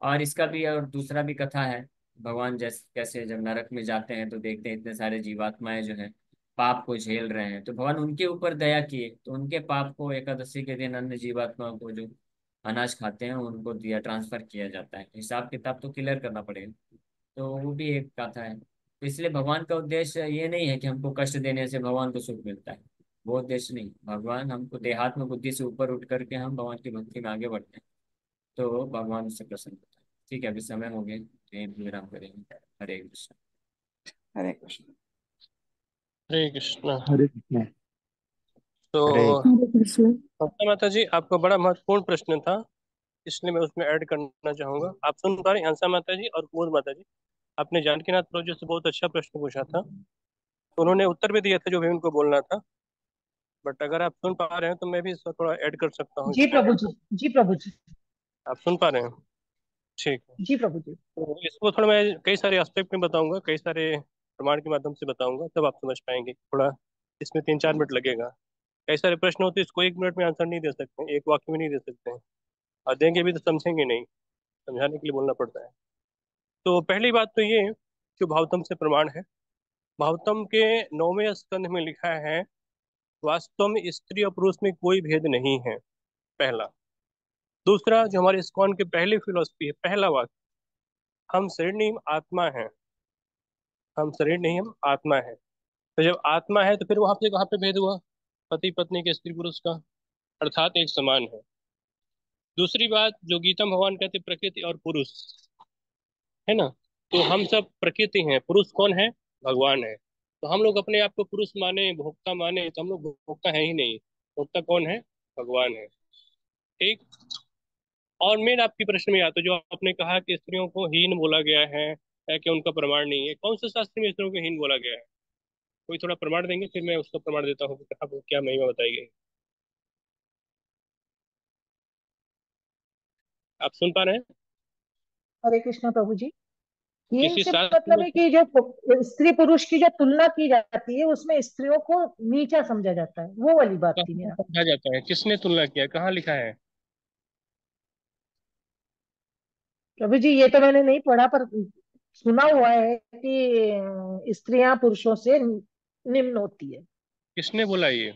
और इसका भी और दूसरा भी कथा है। भगवान जैसे कैसे जब नरक में जाते हैं तो देखते हैं इतने सारे जीवात्माएं जो हैं पाप को झेल रहे हैं, तो भगवान उनके ऊपर दया किए, तो उनके पाप को एकादशी के दिन अन्य जीवात्माओं को जो अनाज खाते हैं उनको दिया, ट्रांसफर किया जाता है। हिसाब किताब तो क्लियर करना पड़ेगा। तो वो भी एक कथा है। तो इसलिए भगवान का उद्देश्य ये नहीं है कि हमको कष्ट देने से भगवान को सुख मिलता है, वो उद्देश्य नहीं। भगवान हमको देहात्म बुद्धि से ऊपर उठ करके हम भगवान की भक्ति में आगे बढ़ते हैं, तो भगवान उससे प्रसन्न होता है। ठीक है, अभी समय हो गए तो यहीं पे विराम करेंगे। हरे कृष्ण। हरे कृष्ण। हरे कृष्णा। हरे कृष्ण। हरे तो हरे कृष्ण। माता माता जी, आपका बड़ा महत्वपूर्ण प्रश्न था, इसलिए मैं उसमें ऐड करना चाहूंगा। आप सुन पा रहे हैं हंसा माता जी और कुमुद माता जी? आपने जानकीनाथ प्रभु जी से बहुत अच्छा प्रश्न पूछा था, तो उन्होंने उत्तर भी दिया था जो भी उनको बोलना था। बट अगर आप सुन पा रहे हैं तो मैं भी इसका थोड़ा ऐड कर सकता हूँ जी इसमें। प्रभु जी। जी प्रभु जी। आप सुन पा रहे हैं? ठीक है। जी प्रभु जी। तो इसको थोड़ा मैं कई सारे एस्पेक्ट में बताऊंगा, कई सारे प्रमाण के माध्यम से बताऊंगा, तब आप समझ पाएंगे। थोड़ा इसमें 3-4 मिनट लगेगा। कई सारे प्रश्न होते हैं, इसको 1 मिनट में आंसर नहीं दे सकते, एक वाक्य में नहीं दे सकते हैं, और देंगे भी तो समझेंगे नहीं, समझाने के लिए बोलना पड़ता है। तो पहली बात तो ये जो भावतम से प्रमाण है, भावतम के 9वें स्कंध में लिखा है वास्तव में स्त्री और पुरुष में कोई भेद नहीं है, पहला। दूसरा, जो हमारे इस्कॉन के पहले फिलोसफी है, पहला वाक्य, हम शरीर नहीं हम आत्मा है, हम शरीर नहीं हम आत्मा है। तो जब आत्मा है तो फिर वहां पे कहाँ पे भेद हुआ? पति पत्नी के, स्त्री पुरुष का, अर्थात एक समान है। दूसरी बात जो गीता में भगवान कहते प्रकृति और पुरुष, है ना। तो हम सब प्रकृति हैं, पुरुष कौन है? भगवान है। तो हम लोग अपने आप को पुरुष माने, भोक्ता माने, तो हम लोग भोक्ता है ही नहीं। भोक्ता कौन है? भगवान है। ठीक। और मेन आपकी प्रश्न में आता है जो आपने कहा कि स्त्रियों को हीन बोला गया है या कि उनका प्रमाण नहीं है, कौन से शास्त्र में स्त्रियों को हीन बोला गया है? कोई थोड़ा प्रमाण देंगे, फिर मैं उसका प्रमाण देता हूँ कि कहाँ क्या महिमा बताई गई। आप सुन पा रहे हैं? हरे कृष्णा प्रभु जी। हीन किसी से शास्त्र मतलब में? है कि जो स्त्री पुरुष की जो तुलना की जाती है उसमें स्त्रियों को नीचा समझा जाता है, वो वाली बात थी कहाँ मेरा। समझा जाता है? किसने तुलना किया? कहाँ लिखा है? प्रभु जी ये तो मैंने नहीं पढ़ा, पर सुना हुआ है कि स्त्रियां पुरुषों से निम्न होती है। किसने बोला ये?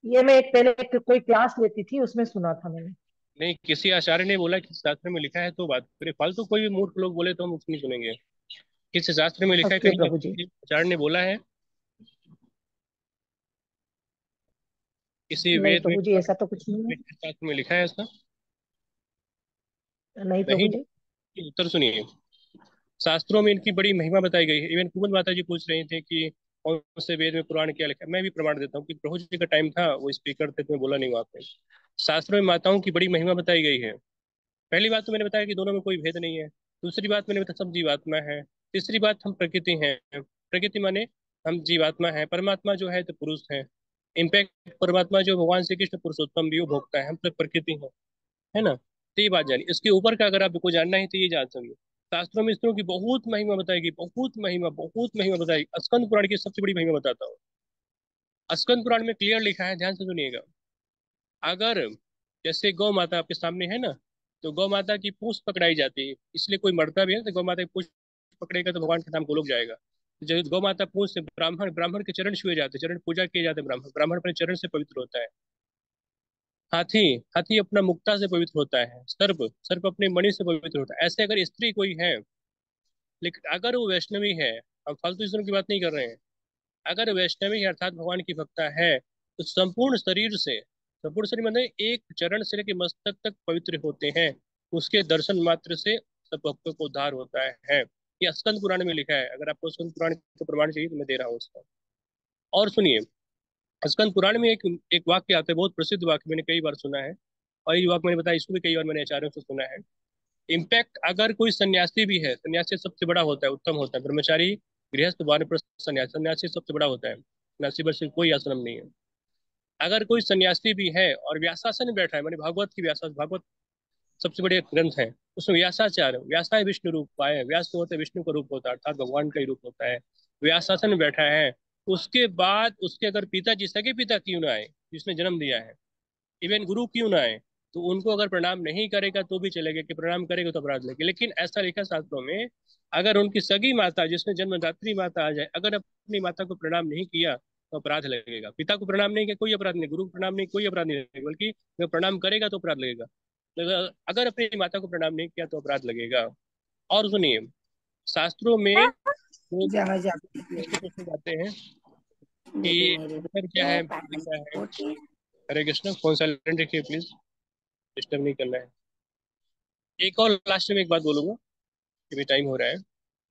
ये मैं एक पहले कोई क्लास लेती थी, उसमें सुना था मैंने। नहीं, किसी आचार्य ने बोला, किसी शास्त्र में लिखा है तो बात करें। फालतू कोई भी मूर्ख लोग बोले तो हम उसकी नहीं सुनेंगे। किसी शास्त्र में लिखा है, ओके कहीं प्रभु जी। किसी आचार्य ने बोला है? किसी नहीं वेद में, प्रभु जी ऐसा तो कुछ नहीं है। शास्त्र में लिखा है ऐसा? नहीं नहीं। प्रभु जी। उत्तर सुनिए। शास्त्रों में इनकी बड़ी महिमा बताई गई है। इवन कुमुद माता जी पूछ रही थे कि कौन से वेद में पुराण क्या लिखा है। मैं भी प्रमाण देता हूँ कि प्रभु जी का टाइम था, वो स्पीकर थे, तो मैं बोला नहीं वहां पे। शास्त्रों में माताओं की बड़ी महिमा बताई गई है। पहली बात तो मैंने बताया कि दोनों में कोई भेद नहीं है। दूसरी बात मैंने बताया सब जीवात्मा है। तीसरी बात हम प्रकृति हैं। प्रकृति माने हम जीवात्मा है, परमात्मा जो है तो पुरुष है। इम्पैक्ट परमात्मा जो भगवान श्री कृष्ण पुरुषोत्तम भी वो भोगता है, हम सब प्रकृति है ना। तो ये बात जानी। इसके ऊपर का अगर आपको जानना है तो ये जान सकते। शास्त्रों में स्त्रियों की बहुत महिमा बताएगी, बहुत महिमा बताएगी। स्कंद पुराण की सबसे बड़ी महिमा बताता हूँ। स्कंद पुराण में क्लियर लिखा है, ध्यान से सुनिएगा। अगर जैसे गौ माता आपके सामने है ना, तो गौ माता की पूंछ पकड़ाई जाती है, इसलिए कोई मरता भी है तो गौ माता की पूंछ पकड़ेगा तो भगवान के नाम गोलोक जाएगा। जब गौ माता पूंछ से ब्राह्मण ब्राह्मण के चरण छुए जाते हैं, चरण पूजा किए जाते हैं, ब्राह्मण ब्राह्मण अपने चरण से पवित्र होता है। हाथी हाथी अपना मुक्ता से पवित्र होता है। सर्प सर्प अपने मणि से पवित्र होता है। ऐसे अगर स्त्री कोई है, लेकिन अगर वो वैष्णवी है, हम फालतू स्त्रियों की बात नहीं कर रहे हैं, अगर वैष्णवी है अर्थात भगवान की भक्ता है, तो संपूर्ण शरीर मतलब एक चरण से लेकर मस्तक तक पवित्र होते हैं। उसके दर्शन मात्र से सब भक्तों को उद्धार होता है। ये स्कंद पुराण में लिखा है। अगर आपको स्कंद पुराण का प्रमाण चाहिए तो मैं दे रहा हूँ उसका। और सुनिए, स्कंद पुराण में एक वाक्य आता है, बहुत प्रसिद्ध वाक्य, मैंने कई बार सुना है। और ये वाक्य मैंने बताया, इसको भी कई बार मैंने आचार्यों से सुना है। इम्पैक्ट अगर कोई सन्यासी भी है, सन्यासी सबसे बड़ा होता है, उत्तम होता है। ब्रह्मचारी, गृहस्थ, वानप्रस्थ, सन्यासी, सन्यासी सबसे बड़ा होता है। सन्यासी पर सिर्फ कोई आश्रम नहीं है। अगर कोई सन्यासी भी है और व्यासासन में बैठा है, माने भागवत की व्यासा, भागवत सबसे बड़े ग्रंथ है, उसमें व्यासाचार्य, व्यासा है विष्णु रूप पाए, व्यास तो होता है विष्णु का रूप होता है, अर्थात भगवान का ही रूप होता है। व्यासासन में बैठा है। उसके बाद उसके अगर पिताजी, सगे पिता क्यों ना आए, जिसने जन्म दिया है, इवन गुरु क्यों ना आए, तो उनको अगर प्रणाम नहीं करेगा तो भी चलेगा, कि प्रणाम करेगा तो अपराध लगेगा। लेकिन ऐसा लिखा शास्त्रों में, अगर उनकी सगी माता जिसमें जन्मदात्री माता आ जाए, अगर अपनी माता को प्रणाम नहीं किया तो अपराध लगेगा। पिता को प्रणाम नहीं किया कोई अपराध नहीं, गुरु को प्रणाम नहीं कोई अपराध नहीं लगेगा, बल्कि अगर प्रणाम करेगा तो अपराध लगेगा। तो अगर अपनी माता को प्रणाम नहीं किया तो अपराध लगेगा। और सुनिए, शास्त्रों में वो जहाँ प्रश्न जाती पूछे जाते हैं दीदी कि मेरे उत्तर क्या है, पापा क्या की है। पोती। हरे कृष्ण, फोन साइलेंट रखिए प्लीज, डिस्टर्ब नहीं करना है। एक और लास्ट में एक बात बोलूंगा, कि भी टाइम हो रहा है।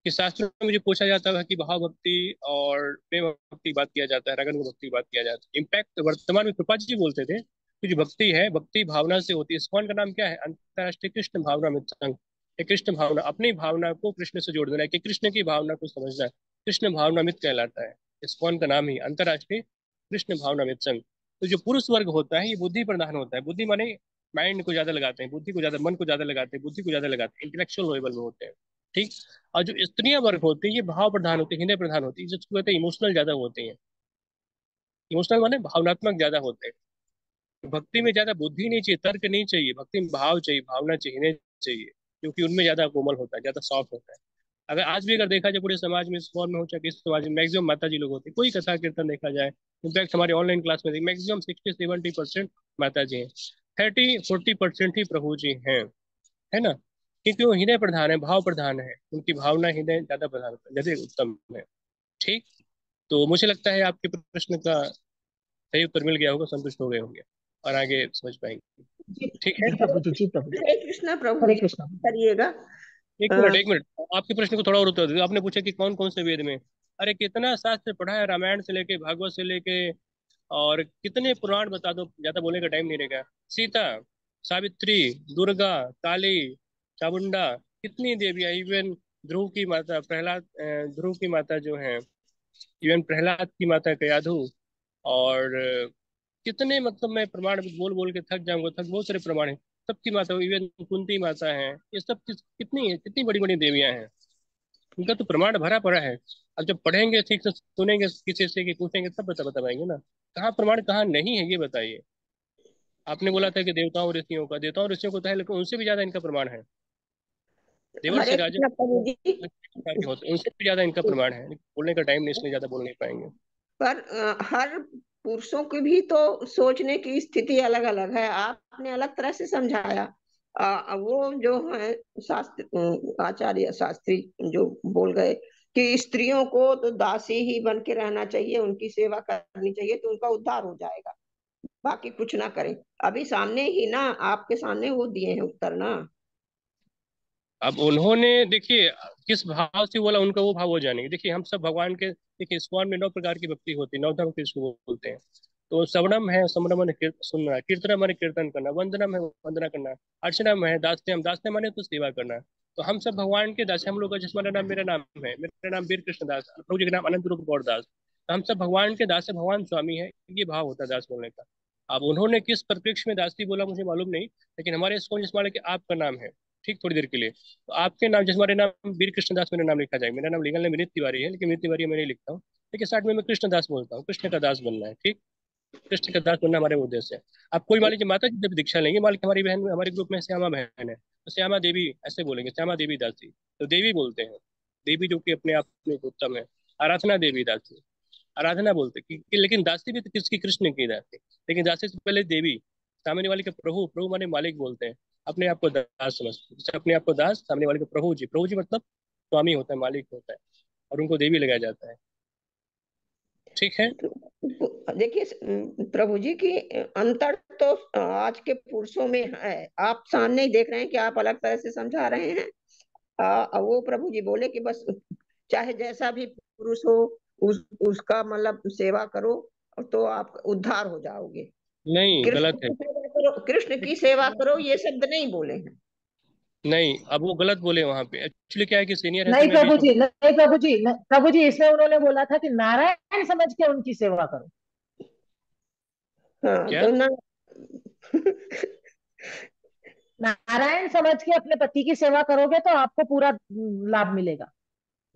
कि शास्त्रों में मुझे पूछा जाता है कि भाव भक्ति और प्रेम भक्ति की बात किया जाता है, रगन भक्ति की बात किया जाता है। इम्पैक्ट वर्तमान में कृपा जी बोलते थे कि जो भक्ति है, भक्ति भावना से होती है। इस्कॉन का नाम क्या है? अंतर्राष्ट्रीय कृष्ण भावना मित्र संघ। ये कृष्ण भावना, अपनी भावना को कृष्ण से जोड़ देना है, कि कृष्ण की भावना को समझना है, कृष्ण भावना मित्र कहलाता है। इस्कॉन का नाम ही अंतर्राष्ट्रीय कृष्ण भावना मित्र संघ। तो जो पुरुष वर्ग होता है ये बुद्धि प्रधान होता है। बुद्धि माने माइंड को ज्यादा लगाते हैं, बुद्धि को ज्यादा, मन को ज्यादा लगाते हैं, बुद्धि को ज्यादा लगाते हैं, इंटेलेक्चुअल लेवल में होते हैं। ठीक। और जो स्त्रियां वर्ग होती है ये भाव प्रधान होती है, हृदय प्रधान होती है, जिसको कहते हैं इमोशनल ज्यादा होते हैं। इमोशनल माने भावनात्मक ज्यादा होते हैं। तो भक्ति में ज्यादा बुद्धि नहीं चाहिए, तर्क नहीं चाहिए, भक्ति में भाव चाहिए, भावना चाहिए, हृदय चाहिए, क्योंकि उनमें ज्यादा कोमल होता है, ज्यादा सॉफ्ट होता है। अगर आज भी अगर देखा जाए पूरे समाज में, इस फॉर्म में हो चाहे किस समाज में, मैक्सिमम माता जी लोग होते हैं। कोई कथा कीर्तन देखा जाए, इनफैक्ट हमारे ऑनलाइन क्लास में मैक्सिमम 60-70% माता जी हैं। 30-40% ही प्रभु जी हैं, है ना। क्योंकि वो हृदय प्रधान है, भाव प्रधान है, उनकी भावना हृदय ज्यादा प्रधान ज्यादा उत्तम है। ठीक। तो मुझे लगता है आपके प्रश्न का सही उत्तर मिल गया होगा, संतुष्ट हो गए होंगे और आगे समझ पाएंगे। जी ठीक है। जी प्रभु जी, जी प्रभु जी। हरे कृष्णा प्रभु हरे जी, कृष्ण। करिएगा। एक मिनट एक मिनट, आपके प्रश्न को थोड़ा और उत्तर दीजिए। आपने पूछा कि कौन कौन से वेद में, अरे कितना शास्त्र पढ़ा है, रामायण से लेके भागवत से लेके, और कितने पुराण बता दो, ज्यादा बोलने का टाइम नहीं रहेगा। सीता, सावित्री, दुर्गा, काली, चामुंडा, कितनी देवियां, इवन ध्रुव की माता प्रहलाद, ध्रुव की माता जो है, इवन प्रहलाद की माता कयाधु, और कितने, मतलब मैं प्रमाण बोल बोल के थक जाऊंगा, थक, बहुत सारे प्रमाण है। सबकी माता, इवन कुंती माता है, ये सब कितनी कितनी बड़ी बड़ी देवियां हैं, उनका तो प्रमाण भरा पड़ा है। अब जब पढ़ेंगे ठीक से, सुनेंगे किसी से कि पूछेंगे, तब बता पाएंगे ना, कहाँ प्रमाण कहाँ नहीं है, ये बताइए। आपने बोला था कि देवताओं ऋषियों का, देवताओं ऋषियों को तो है, लेकिन उनसे भी ज्यादा इनका प्रमाण है। देवर से हरे राजा कृष्ण प्रभु जी। प्रकार के होते हैं, उनसे भी ज्यादा इनका प्रमाण है, लेकिन बोलने का टाइम नहीं, इसलिए ज्यादा बोल नहीं पाएंगे। पर हर पुरुषों की भी तो सोचने की स्थिति अलग अलग है, आपने अलग तरह से समझाया। वो जो है शास्त्र, आचार्य शास्त्री जो बोल गए कि स्त्रियों को तो दासी ही बन के रहना चाहिए, उनकी सेवा करनी चाहिए, तो उनका उद्धार हो जाएगा, बाकी कुछ ना करें। अभी सामने ही ना, आपके सामने वो दिए हैं उत्तर ना। अब उन्होंने देखिए किस भाव से बोला, उनका वो भाव वो जानेंगे। देखिए हम सब भगवान के, देखिए इस्कॉन में 9 प्रकार की भक्ति होती है, 9 धर्म के इसको बोलते हैं। तो श्रवणम है, समरम माने सुनना, कीर्तनम माने कीर्तन करना, वंदनम है वंदना करना, अर्चनम है, दास्यम, दास्यम माने तो सेवा करना। तो हम सब भगवान के दास हैं। हम लोग का, जिसका नाम, मेरा नाम है, मेरा नाम वीर कृष्ण दास, प्रभु जी का नाम अनंत रूप गौर दास। तो हम सब भगवान के दास है, भगवान स्वामी है, ये भाव होता है दास बोलने का। अब उन्होंने किस परिप्रेक्ष्य में दासी बोला मुझे मालूम नहीं, लेकिन हमारे इसको जिस माने कि आपका नाम है, ठीक, थोड़ी देर के लिए, तो आपके नाम, जैसे हमारे नाम वीर कृष्णदास मेरा नाम लिखा जाए, मेरा नाम लीगल नेम विनीत तिवारी है, लेकिन विनीत तिवारी मैं नहीं लिखता हूँ, लेकिन साथ में मैं कृष्णदास बोलता हूँ, कृष्ण का दास बनना है, ठीक, कृष्ण का दास बनना हमारे उद्देश्य है। आप कोई मान लीजिए माता जी जब दीक्षा लेंगे, मान लीजिए हमारी बहन, हमारे ग्रुप में श्यामा बहन है, तो श्यामा देवी ऐसे बोलेंगे, श्यामा देवी दासी, तो देवी बोलते हैं, देवी जो कि अपने आप में एक उत्तम है। आराधना देवी दासी, आराधना बोलते लेकिन दासी भी तो किसकी, कृष्ण की दासी, लेकिन दासी से पहले देवी, सामने वाले के प्रभु, प्रभु माने मालिक बोलते हैं, अपने आप को दास समझते हैं। जैसे अपने आप को दास, सामने वाले को प्रभु जी, प्रभु जी मतलब स्वामी होता है, मालिक होता है, और उनको देवी लगाया जाता है, ठीक है। देखिए प्रभु जी की अंतर तो आज के पुरुषों में है, आप सामने ही देख रहे हैं कि आप अलग तरह से समझा रहे हैं। वो प्रभु जी बोले कि बस चाहे जैसा भी पुरुष हो, उसका मतलब सेवा करो, तो आप उद्धार हो जाओगे। नहीं, कृष्ण गलत है। की सेवा करो, कृष्ण की सेवा करो, ये शब्द नहीं बोले हैं। नहीं, अब वो गलत बोले वहां पे, एक्चुअली क्या है कि सीनियर है तो नहीं मैं प्रभु बीच में। जी, नहीं प्रभु जी, नहीं प्रभु जी, इसमें उन्होंने बोला था कि नारायण समझ के उनकी सेवा करो। हाँ क्या? तो ना नारायण समझ के अपने पति की सेवा करोगे तो आपको पूरा लाभ मिलेगा।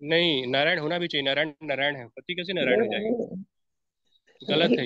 नहीं, नारायण होना भी चाहिए, नारायण नारायण है, पति कैसे नारायण हो जाएंगे? नहीं, गलत है।